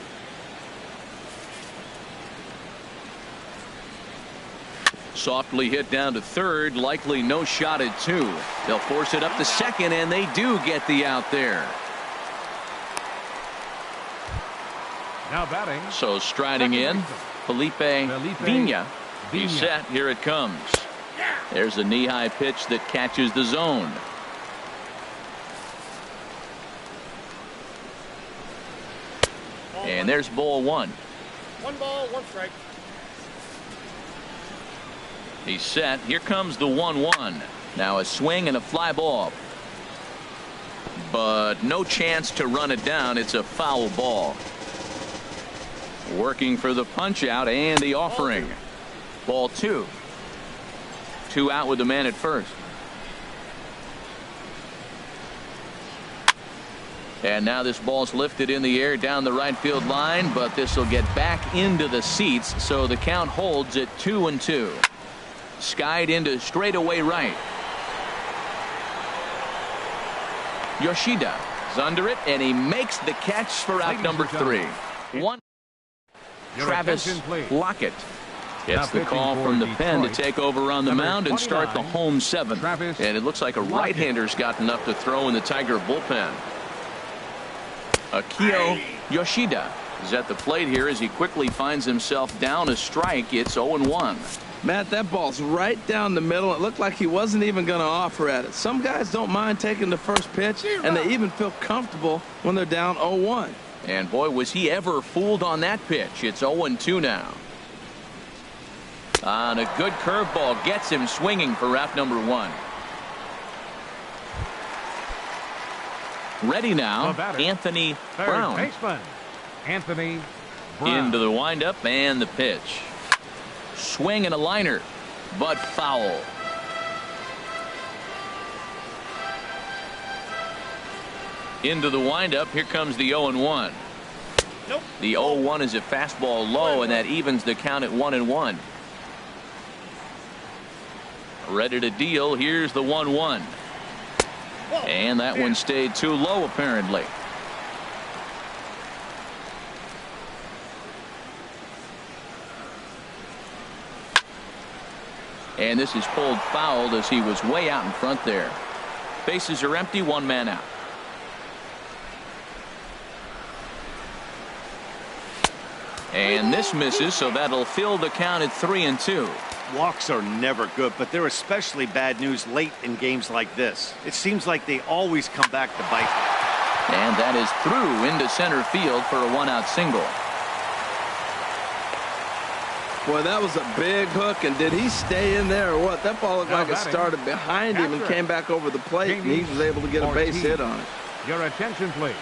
Softly hit down to 3rd, likely no shot at 2. They'll force it up to 2nd, and they do get the out there. Now batting. So striding in, Felipe Pena. He's set. Here it comes. There's a knee-high pitch that catches the zone. And there's ball 1. 1 ball, 1 strike. He's set. Here comes the 1-1. Now a swing and a fly ball. But no chance to run it down. It's a foul ball. Working for the punch out and the offering. Ball 2. 2 out with the man at first. And now this ball's lifted in the air down the right field line, but this will get back into the seats, so the count holds at 2-2. Skied into straightaway right. Yoshida is under it, and he makes the catch for out number 3. Travis Lockett gets the call from the pen to take over on the mound and start the home 7th. And it looks like a right-hander's got enough to throw in the Tiger bullpen. Akio Yoshida is at the plate here as he quickly finds himself down a strike. It's 0-1. Matt, that ball's right down the middle. It looked like he wasn't even going to offer at it. Some guys don't mind taking the first pitch, and they even feel comfortable when they're down 0-1. And boy, was he ever fooled on that pitch. It's 0-2 now. On a good curveball gets him swinging for out number 1. Ready now, Anthony Brown. Baseman, Anthony Brown. Into the windup and the pitch. Swing and a liner, but foul. Into the windup. Here comes the 0-1. Nope. The 0-1 is a fastball low, and that evens the count at 1-1. Ready to deal. Here's the 1-1. And that one stayed too low, apparently. And this is pulled fouled as he was way out in front there. Bases are empty, 1 man out. And this misses, so that'll fill the count at 3-2. Walks are never good, but they're especially bad news late in games like this. It seems like they always come back to bite. And that is through into center field for a 1-out single. Boy, that was a big hook, and did he stay in there or what? That ball looked like it started behind him and came back over the plate, and he was able to get a base hit on it. Your attention, please.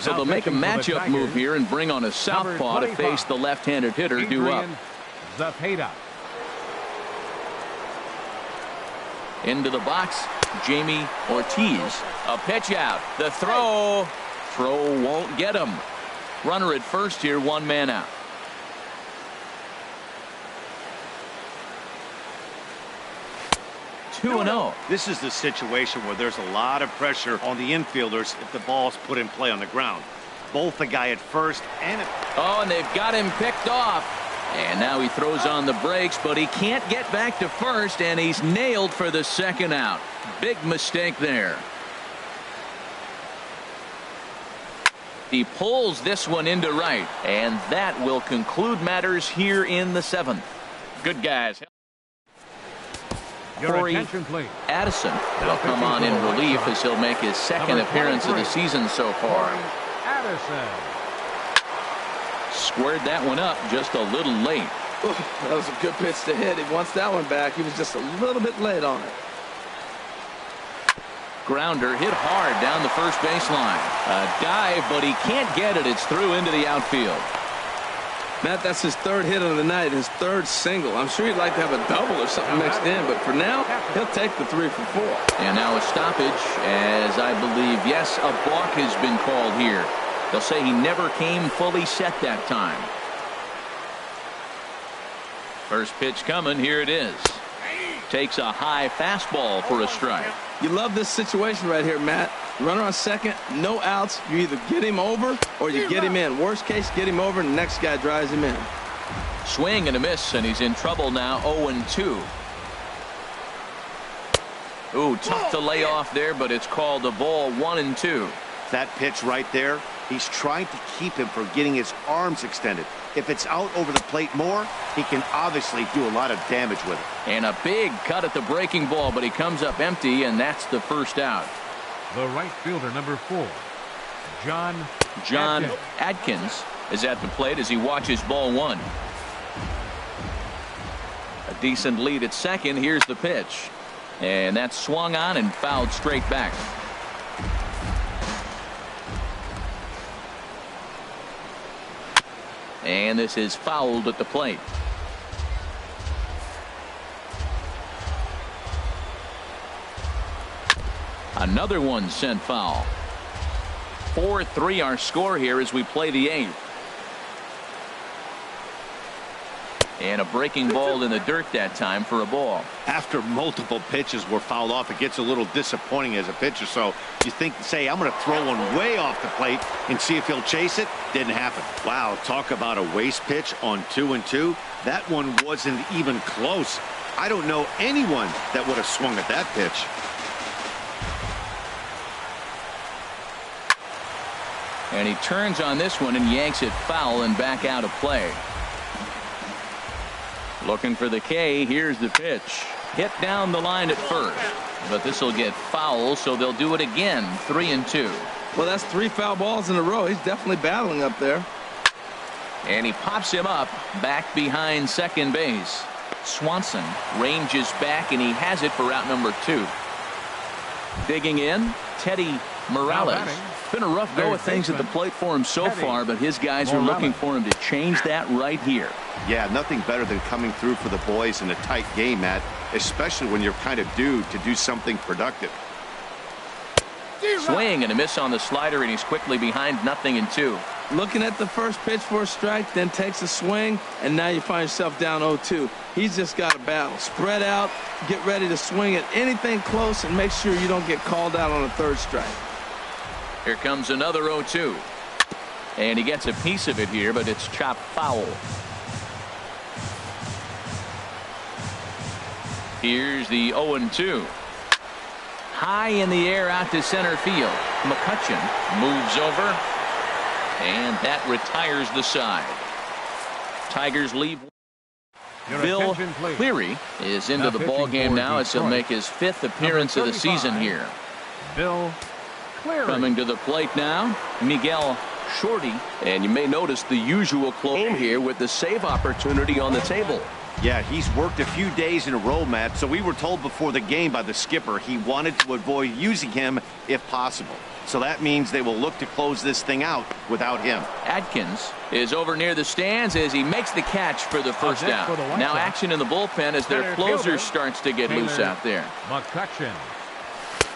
So they'll make a matchup move here and bring on a southpaw to face the left-handed hitter due up. Zepeda. Into the box, Jamie Ortiz. A pitch out. The throw. Throw won't get him. Runner at first here, 1 man out. This is the situation where there's a lot of pressure on the infielders if the ball's put in play on the ground. Both the guy at first and and they've got him picked off. And now he throws on the brakes, but he can't get back to first, and he's nailed for the 2nd out. Big mistake there. He pulls this one into right, and that will conclude matters here in the 7th. Good guys. Corey Addison will come on in relief as he'll make his 2nd appearance of the season so far. Addison. Squared that one up just a little late. Ooh, that was a good pitch to hit. He wants that one back. He was just a little bit late on it. Grounder hit hard down the first baseline. A dive, but he can't get it. It's through into the outfield. Matt, that's his 3rd hit of the night, his 3rd single. I'm sure he'd like to have a double or something mixed in, but for now, he'll take the 3 for 4. And now a stoppage, as I believe, yes, a balk has been called here. They'll say he never came fully set that time. First pitch coming. Here it is. Takes a high fastball for a strike. You love this situation right here, Matt. Runner on 2nd, no outs. You either get him over or you get him in. Worst case, get him over, and the next guy drives him in. Swing and a miss, and he's in trouble now. 0-2. Ooh, tough to lay off there, but it's called a ball. 1-2. that pitch right there, he's trying to keep him from getting his arms extended. If it's out over the plate more, he can obviously do a lot of damage with it. And a big cut at the breaking ball, but he comes up empty, and that's the first out. The right fielder, number 4, John Adkins is at the plate as he watches ball one. A Decent lead at second. Here's the pitch. And that's swung on and fouled straight back. And this is fouled at the plate. Another one sent foul. 4-3 our score here as we play the 8th. And a breaking ball in the dirt that time for a ball. After multiple pitches were fouled off, it gets a little disappointing as a pitcher. So you think, say, I'm going to throw one way off the plate and see if he'll chase it. Didn't happen. Wow, talk about a waste pitch on 2-2. That one wasn't even close. I don't know anyone that would have swung at that pitch. And he turns on this one and yanks it foul and back out of play. Looking for the K. Here's the pitch. Hit down the line at first. But this will get foul, so they'll do it again. 3-2. Well, that's 3 foul balls in a row. He's definitely battling up there. And he pops him up back behind second base. Swanson ranges back, and he has it for out number 2. Digging in, Teddy Morales. Been a rough go of things at the plate for him so far, but his guys are looking for him to change that right here. Yeah, nothing better than coming through for the boys in a tight game, Matt, especially when you're kind of due to do something productive. Swing and a miss on the slider, and he's quickly behind 0-2. Looking at the first pitch for a strike, then takes a swing, and now you find yourself down 0-2. He's just got a battle. Spread out, get ready to swing at anything close, and make sure you don't get called out on a 3rd strike. Here comes another 0-2. And he gets a piece of it here, but it's chopped foul. Here's the 0-2. High in the air out to center field. McCutchen moves over, and that retires the side. Tigers leave. Bill Cleary is into the ball game now as he'll make his 5th appearance of the season here. Bill Cleary. Coming to the plate now, Miguel Shorty. And you may notice the usual clone here with the save opportunity on the table. Yeah, he's worked a few days in a row, Matt, so we were told before the game by the skipper he wanted to avoid using him if possible. So that means they will look to close this thing out without him. Adkins is over near the stands as he makes the catch for the first down. Now action in the bullpen as their closer starts to get loose out there. McCutchen.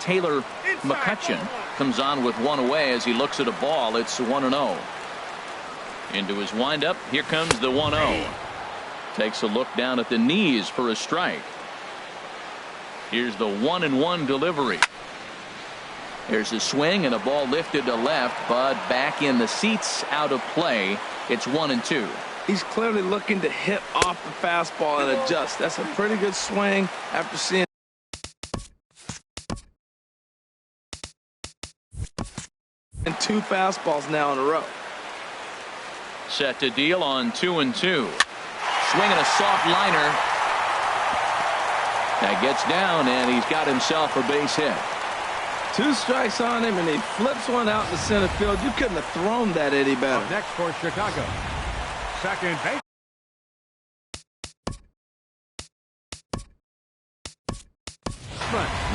Taylor McCutchen comes on with one away as he looks at a ball. It's 1-0. Into his windup. Here comes the 1-0. Takes a look down at the knees for a strike. Here's the 1-1 delivery. There's a swing and a ball lifted to left, but back in the seats, out of play. It's 1-2. He's clearly looking to hit off the fastball and adjust. That's a pretty good swing after seeing. And 2 fastballs now in a row. Set to deal on 2-2. Swinging a soft liner. That gets down, and he's got himself a base hit. 2 strikes on him, and he flips one out in center field. You couldn't have thrown that any better. Up next for Chicago, second base.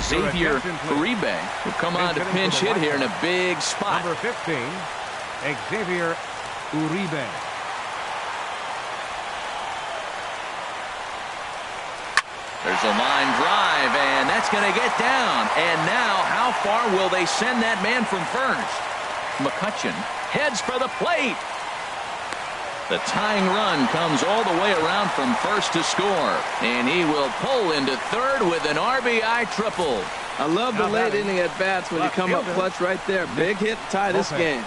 Xavier Uribe will come on to pinch hit here in a big spot. Number 15, Xavier Uribe. There's a line drive, and that's going to get down. And now, how far will they send that man from first? McCutchen heads for the plate. The tying run comes all the way around from first to score. And he will pull into third with an RBI triple. I love the late inning at bats when you come up clutch right there. Big hit, tie this game.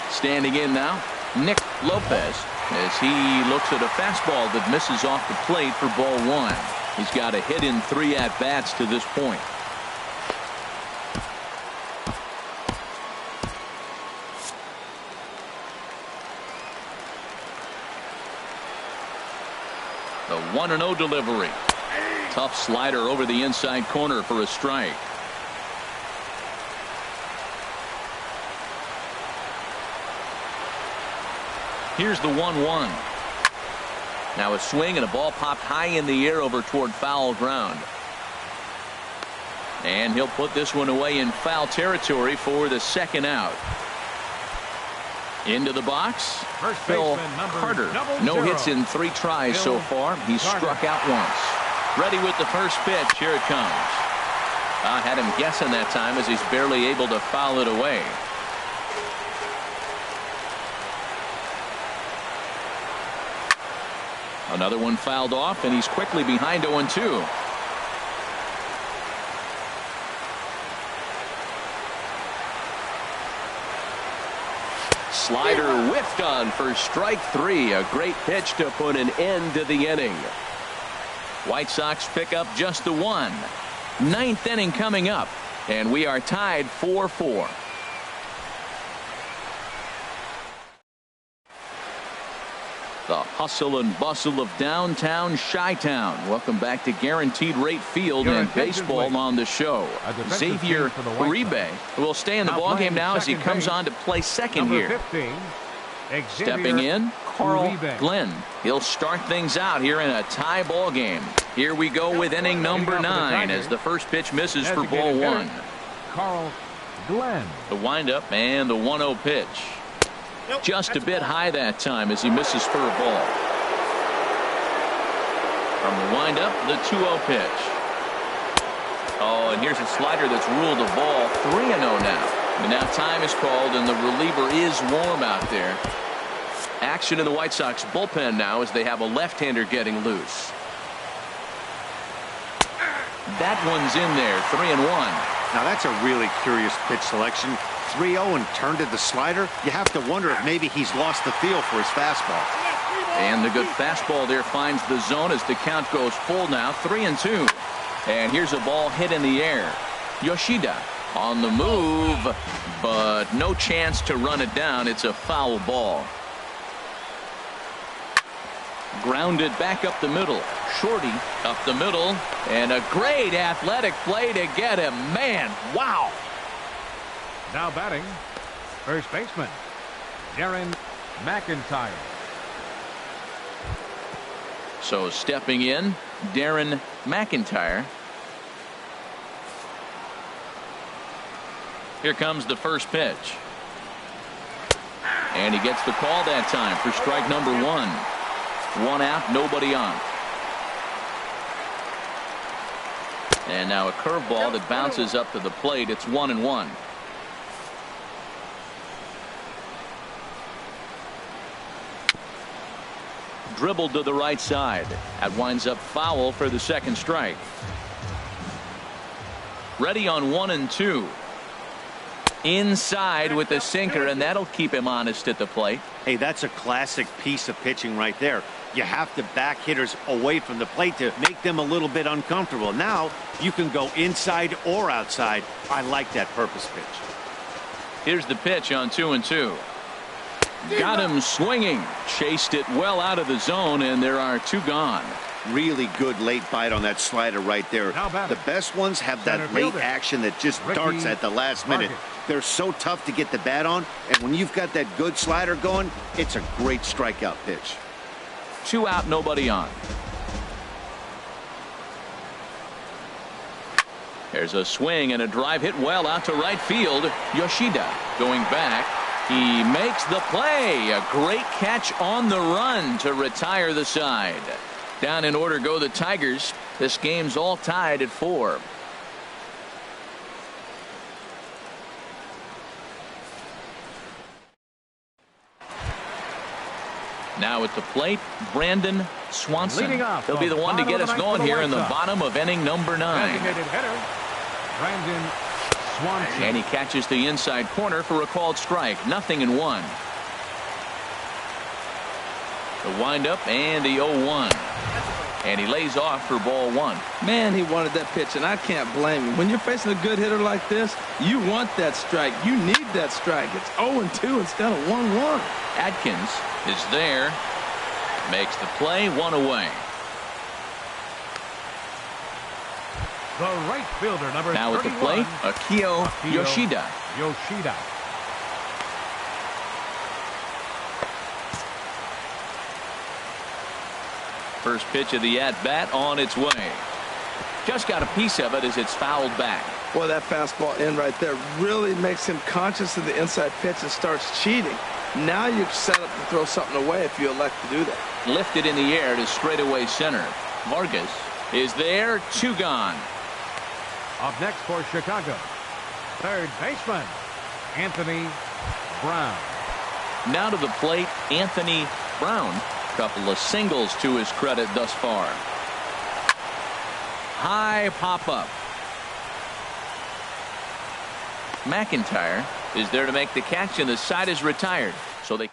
Standing in now, Nick Lopez, as he looks at a fastball that misses off the plate for ball 1. He's got a hit in 3 at-bats to this point. The 1-0 delivery. Tough slider over the inside corner for a strike. Here's the 1-1. Now a swing and a ball popped high in the air over toward foul ground. And he'll put this one away in foul territory for the second out. Into the box, Phil Carter. No hits in 3 tries so far. He's struck out once. Ready with the first pitch. Here it comes. I had him guessing that time as he's barely able to foul it away. Another one fouled off, and he's quickly behind 0-2. Slider whiffed on for strike 3. A great pitch to put an end to the inning. White Sox pick up just the 1. 9th inning coming up, and we are tied 4-4. The hustle and bustle of downtown Chi-Town. Welcome back to Guaranteed Rate Field and baseball on the show. Xavier Uribe will stay in the ballgame now as he comes on to play second here. Stepping in, Carl Glenn. He'll start things out here in a tie ball game. Here we go with inning number 9 as the first pitch misses for ball 1. Carl Glenn. The windup and the 1-0 pitch. Just a bit high that time as he misses for a ball. From the windup, the 2-0 pitch. Oh, and here's a slider that's ruled a ball. 3-0 now. And now time is called, and the reliever is warm out there. Action in the White Sox bullpen now as they have a left-hander getting loose. That one's in there. 3-1. Now that's a really curious pitch selection. 3-0 and turned to the slider. You have to wonder if maybe he's lost the feel for his fastball. And the good fastball there finds the zone as the count goes full now. 3-2. And here's a ball hit in the air. Yoshida on the move, but no chance to run it down. It's a foul ball. Grounded back up the middle. Shorty up the middle, and a great athletic play to get him. Man, wow. Now batting, first baseman Darren McIntyre. So stepping in, Darren McIntyre. Here comes the first pitch. And he gets the call that time for strike number 1. 1 out, nobody on. And now a curveball that bounces up to the plate. It's 1-1. Dribbled to the right side. That winds up foul for the second strike. Ready on 1-2. Inside with the sinker, and that'll keep him honest at the plate. Hey, that's a classic piece of pitching right there. You have to back hitters away from the plate to make them a little bit uncomfortable. Now you can go inside or outside. I like that purpose pitch. Here's the pitch on 2-2. Got him swinging. Chased it well out of the zone, and there are 2 gone. Really good late bite on that slider right there. The best ones have that late action that just darts at the last minute. They're so tough to get the bat on, and when you've got that good slider going, it's a great strikeout pitch. 2 out, nobody on. There's a swing and a drive hit well out to right field. Yoshida going back. He makes the play. A great catch on the run to retire the side. Down in order go the Tigers. This game's all tied at 4. Now at the plate, Brandon Swanson. He'll be the one to get us going here in the bottom of inning number 9. Brandon Swanson. And he catches the inside corner for a called strike. 0-1. The windup and the 0-1. And he lays off for ball 1. Man, he wanted that pitch, and I can't blame him. When you're facing a good hitter like this, you want that strike. You need that strike. It's 0-2 instead of 1-1. Adkins is there. Makes the play. 1 away. The right fielder, number 31. Now at the plate, Akio Yoshida. First pitch of the at-bat on its way. Just got a piece of it as it's fouled back. Boy, that fastball in right there really makes him conscious of the inside pitch and starts cheating. Now you're set up to throw something away if you elect to do that. Lifted in the air to straightaway center. Vargas is there, 2 gone. Up next for Chicago, third baseman, Anthony Brown. Now to the plate, Anthony Brown. Couple of singles to his credit thus far. High pop-up. McIntyre is there to make the catch, and the side is retired. So they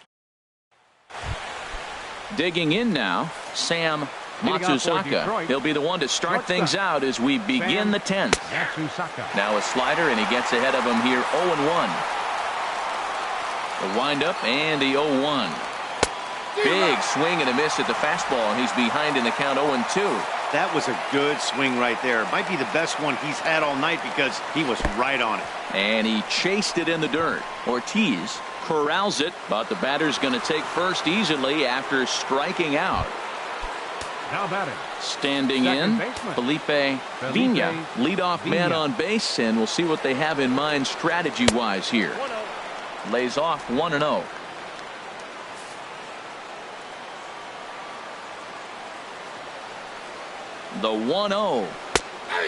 digging in now, Sam Matsusaka. He'll be the one to start things out as we begin the 10th. Now a slider, and he gets ahead of him here, 0-1. The windup and the 0-1. Big swing and a miss at the fastball, and he's behind in the count, 0-2. That was a good swing right there. Might be the best one he's had all night because he was right on it. And he chased it in the dirt. Ortiz corrals it, but the batter's going to take first easily after striking out. Now batting. Standing in, Felipe Vina, leadoff man on base, and we'll see what they have in mind strategy-wise here. Lays off 1-0. The 1-0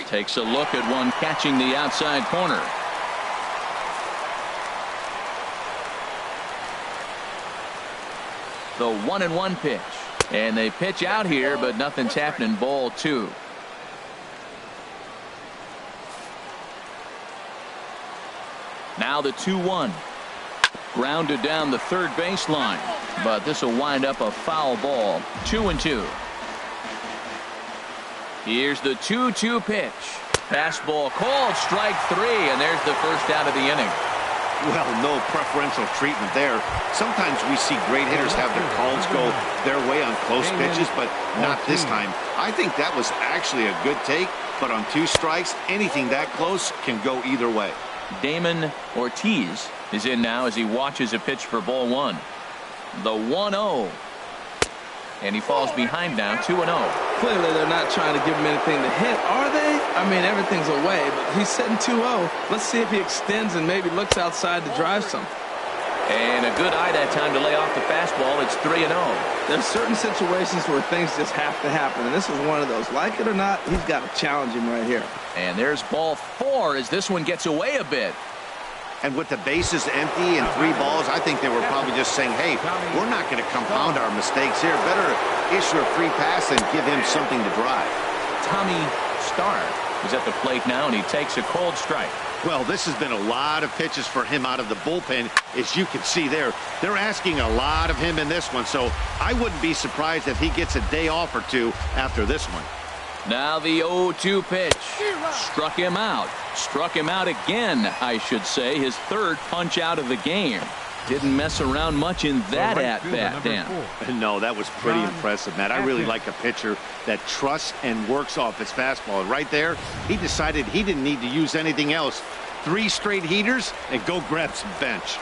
takes a look at one catching the outside corner. The 1-1 pitch, and they pitch out here, but nothing's happening. Ball 2. Now the 2-1. Grounded down the third baseline, but this will wind up a foul ball. 2-2. Here's the 2-2 pitch. Fastball called, strike 3, and there's the first out of the inning. Well, no preferential treatment there. Sometimes we see great hitters have their calls go their way on close pitches, but not this time. I think that was actually a good take, but on 2 strikes, anything that close can go either way. Damon Ortiz is in now as he watches a pitch for ball 1. The 1-0. And he falls behind now, 2-0. Clearly, they're not trying to give him anything to hit, are they? I mean, everything's away, but he's sitting 2-0. Let's see if he extends and maybe looks outside to drive some. And a good eye that time to lay off the fastball. It's 3-0. There's certain situations where things just have to happen, and this is one of those. Like it or not, he's got to challenge him right here. And there's ball 4 as this one gets away a bit. And with the bases empty and 3 balls, I think they were probably just saying, hey, we're not going to compound our mistakes here. Better issue a free pass and give him something to drive. Tommy Starr is at the plate now, and he takes a cold strike. Well, this has been a lot of pitches for him out of the bullpen, as you can see there. They're asking a lot of him in this one, so I wouldn't be surprised if he gets a day off or 2 after this one. Now the 0-2 pitch. Struck him out. Struck him out again, I should say. His 3rd punch out of the game. Didn't mess around much in that at-bat, Dan. No, that was pretty impressive, Matt. I really like a pitcher that trusts and works off his fastball. Right there, he decided he didn't need to use anything else. 3 straight heaters and go grab some bench.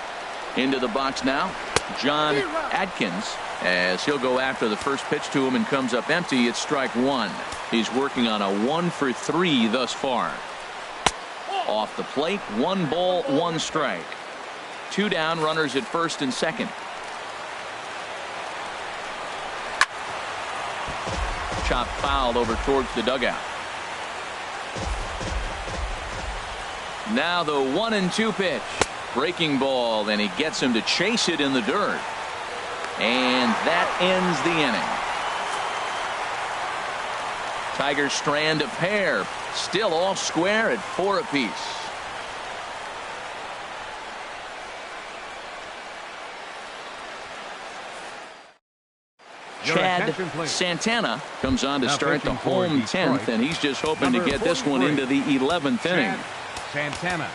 Into the box now, John Adkins, as he'll go after the first pitch to him and comes up empty. It's strike 1. He's working on a 1 for 3 thus far. Off the plate, 1 ball, 1 strike. 2 down, runners at first and second. Chop foul over towards the dugout. Now the 1-2 pitch. Breaking ball, and he gets him to chase it in the dirt. And that ends the inning. Tigers strand a pair, still all square at 4 apiece. Chad Santana comes on to start the home 10th, and he's just hoping to get this one into the 11th inning. Santana.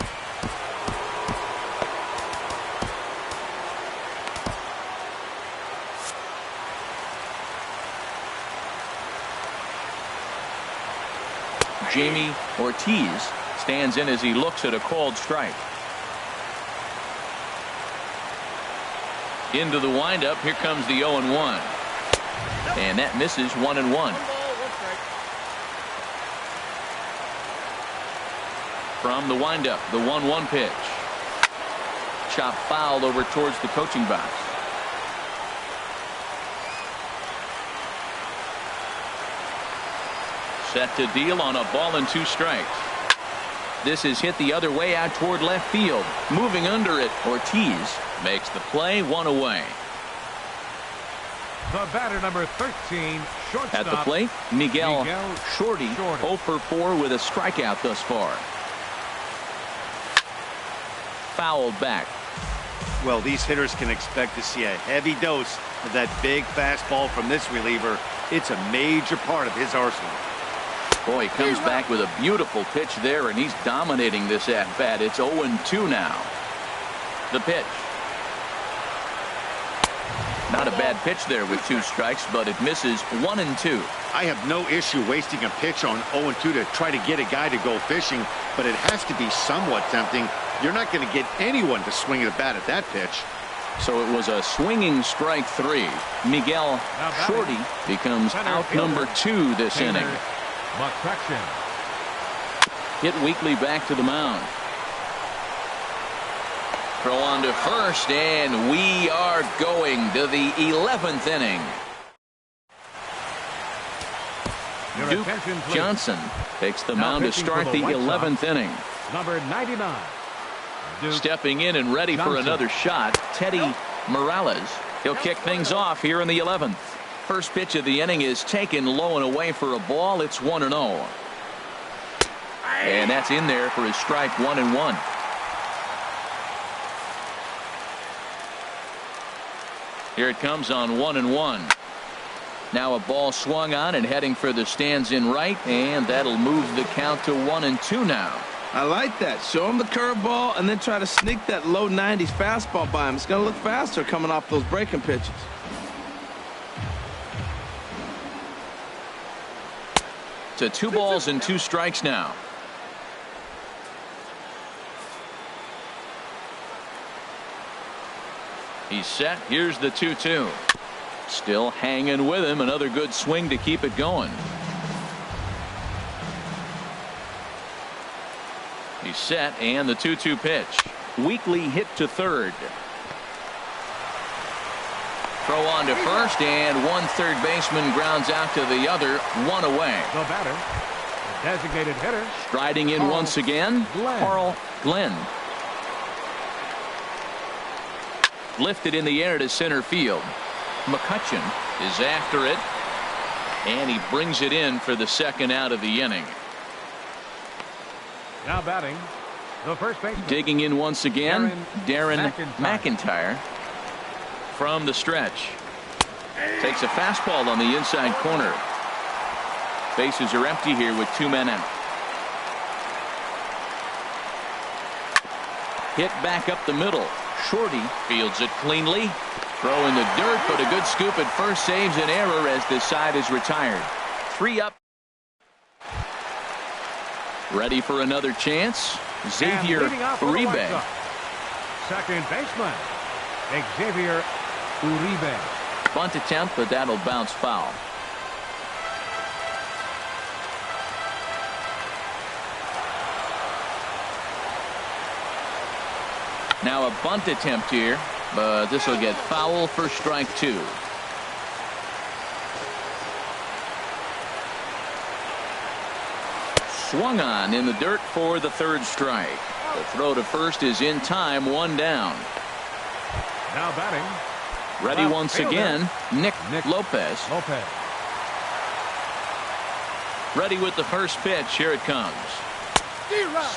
Jamie Ortiz stands in as he looks at a called strike. Into the windup. Here comes the 0-1. And that misses 1-1. 1 ball, 1 strike. From the windup, the 1-1 pitch. Chop foul over towards the coaching box. Set to deal on a ball and 2 strikes. This is hit the other way out toward left field. Moving under it, Ortiz makes the play, 1 away. The batter, number 13, shortstop. At the plate, Miguel Shorty, 0 for 4 with a strikeout thus far. Fouled back. Well, these hitters can expect to see a heavy dose of that big fastball from this reliever. It's a major part of his arsenal. Boy, he comes back with a beautiful pitch there, and he's dominating this at-bat. It's 0-2 now. The pitch. Not a bad pitch there with 2 strikes, but it misses 1-2. I have no issue wasting a pitch on 0-2 to try to get a guy to go fishing, but it has to be somewhat tempting. You're not going to get anyone to swing at a bat at that pitch. So it was a swinging strike 3. Miguel Shorty becomes out number 2 this inning. McCutcheon. Hit weakly back to the mound. Throw on to first, and we are going to the 11th inning. Duke Johnson takes the mound to start the 11th inning. Number 99. Duke Stepping in and ready for another shot, Teddy Morales. He'll kick things off here in the 11th. First pitch of the inning is taken low and away for a ball. It's 1-0. And that's in there for his strike, 1-1. Here it comes on 1-1. Now a ball swung on and heading for the stands in right, and that'll move the count to 1-2 now. I like that. Show him the curveball and then try to sneak that low 90s fastball by him. It's going to look faster coming off those breaking pitches. To 2 balls and 2 strikes now. He's set. Here's the 2-2. Still hanging with him. Another good swing to keep it going. He's set, and the 2-2 pitch. Weakly hit to third. Throw on to first, and one third baseman grounds out to the other, 1 away. The batter, designated hitter. Striding in once again, Carl Glenn. Lifted in the air to center field. McCutcheon is after it, and he brings it in for the second out of the inning. Now batting, the first baseman. Digging in once again, Darren McIntyre. From the stretch. Takes a fastball on the inside corner. Bases are empty here with 2 men out. Hit back up the middle. Shorty fields it cleanly. Throw in the dirt, but a good scoop at first saves an error as this side is retired. 3 up. Ready for another chance. Xavier Uribe. Second baseman, Xavier Uribe. Bunt attempt, but that'll bounce foul. Now a bunt attempt here, but this will get foul for strike 2. Swung on in the dirt for the 3rd strike. The throw to first is in time, 1 down. Now batting. Ready once again, Nick Lopez. Ready with the first pitch. Here it comes.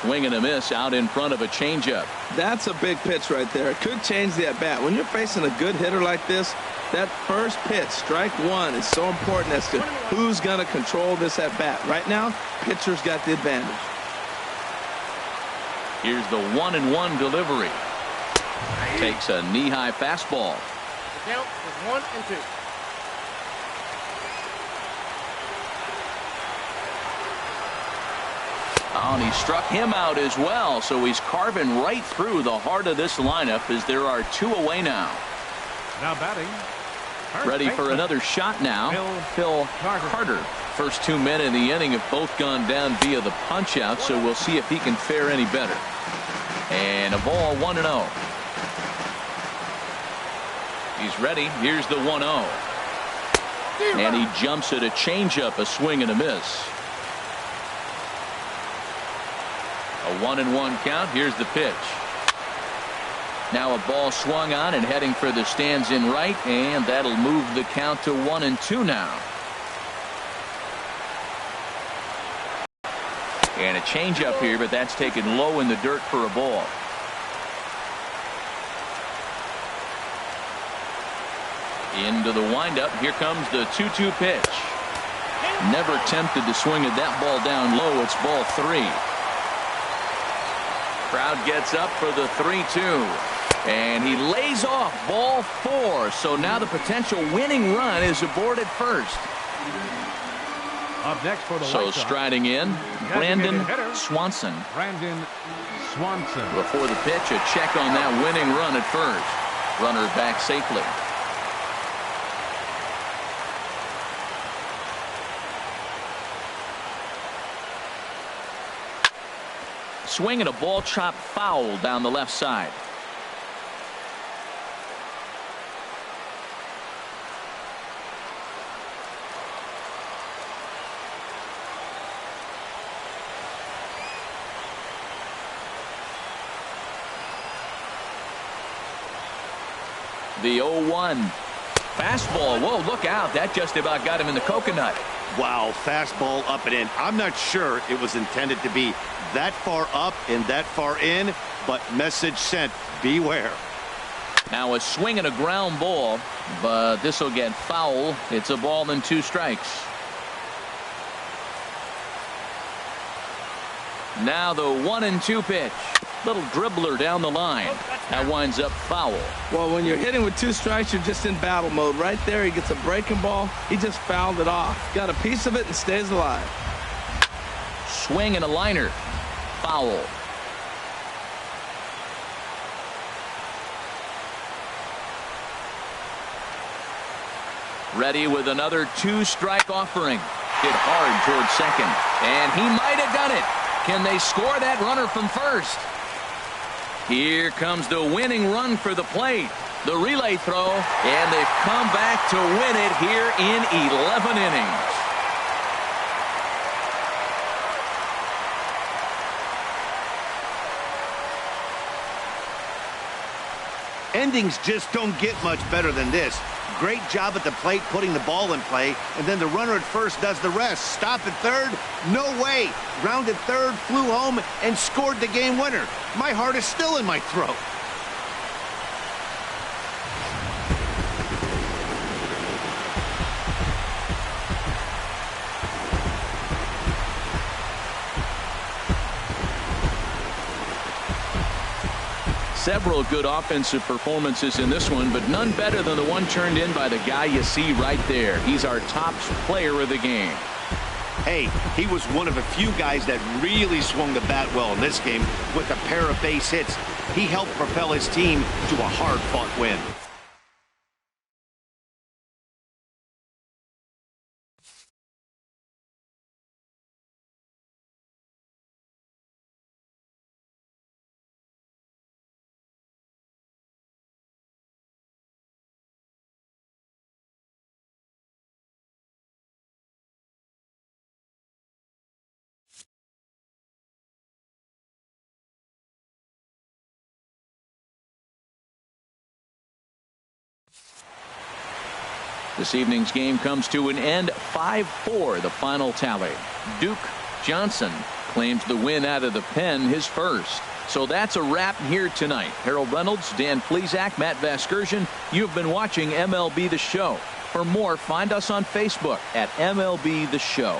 Swing and a miss out in front of a changeup. That's a big pitch right there. It could change the at-bat. When you're facing a good hitter like this, that first pitch, strike 1, is so important as to who's going to control this at-bat. Right now, pitcher's got the advantage. Here's the 1-1 delivery. Takes a knee-high fastball. The count is 1-2. Oh, and he struck him out as well, so he's carving right through the heart of this lineup as there are 2 away now. Now batting, Ready for another shot now. Phil Carter. First 2 men in the inning have both gone down via the punch out, so we'll see if he can fare any better. And a ball, 1-0. He's ready. Here's the 1-0. And he jumps at a changeup, a swing and a miss. A 1-1 count. Here's the pitch. Now a ball swung on and heading for the stands in right, and that'll move the count to 1-2 now. And a changeup here, but that's taken low in the dirt for a ball. Into the windup. Here comes the 2-2 pitch. Never tempted to swing at that ball down low. It's ball 3. Crowd gets up for the 3-2. And he lays off ball 4. So now the potential winning run is aboard at first. Up next for the so striding in, Brandon Swanson. Brandon Swanson. Before the pitch, a check on that winning run at first. Runner back safely. Swing and a ball chopped foul down the left side. The 0-1. Fastball. Whoa, look out. That just about got him in the coconut. Wow, fastball up and in. I'm not sure it was intended to be that far up and that far in, but message sent. Beware. Now a swing and a ground ball, but this will get foul. It's a ball and 2 strikes. Now the 1-2 pitch. Little dribbler down the line. That winds up foul. Well, when you're hitting with 2 strikes, you're just in battle mode. Right there, he gets a breaking ball. He just fouled it off. Got a piece of it and stays alive. Swing and a liner. Foul. Ready with another 2-strike offering. Hit hard towards second. And he might have done it. Can they score that runner from first? Here comes the winning run for the plate. The relay throw, and they've come back to win it here in 11 innings. Endings just don't get much better than this. Great job at the plate putting the ball in play, and then the runner at first does the rest. Stop at third? No way. Rounded third, flew home, and scored the game winner. My heart is still in my throat. Several good offensive performances in this one, but none better than the one turned in by the guy you see right there. He's our top player of the game. Hey, he was one of a few guys that really swung the bat well in this game with a pair of base hits. He helped propel his team to a hard-fought win. This evening's game comes to an end 5-4, the final tally. Duke Johnson claims the win out of the pen, his first. So that's a wrap here tonight. Harold Reynolds, Dan Plesac, Matt Vasgersian. You've been watching MLB The Show. For more, find us on Facebook at MLB The Show.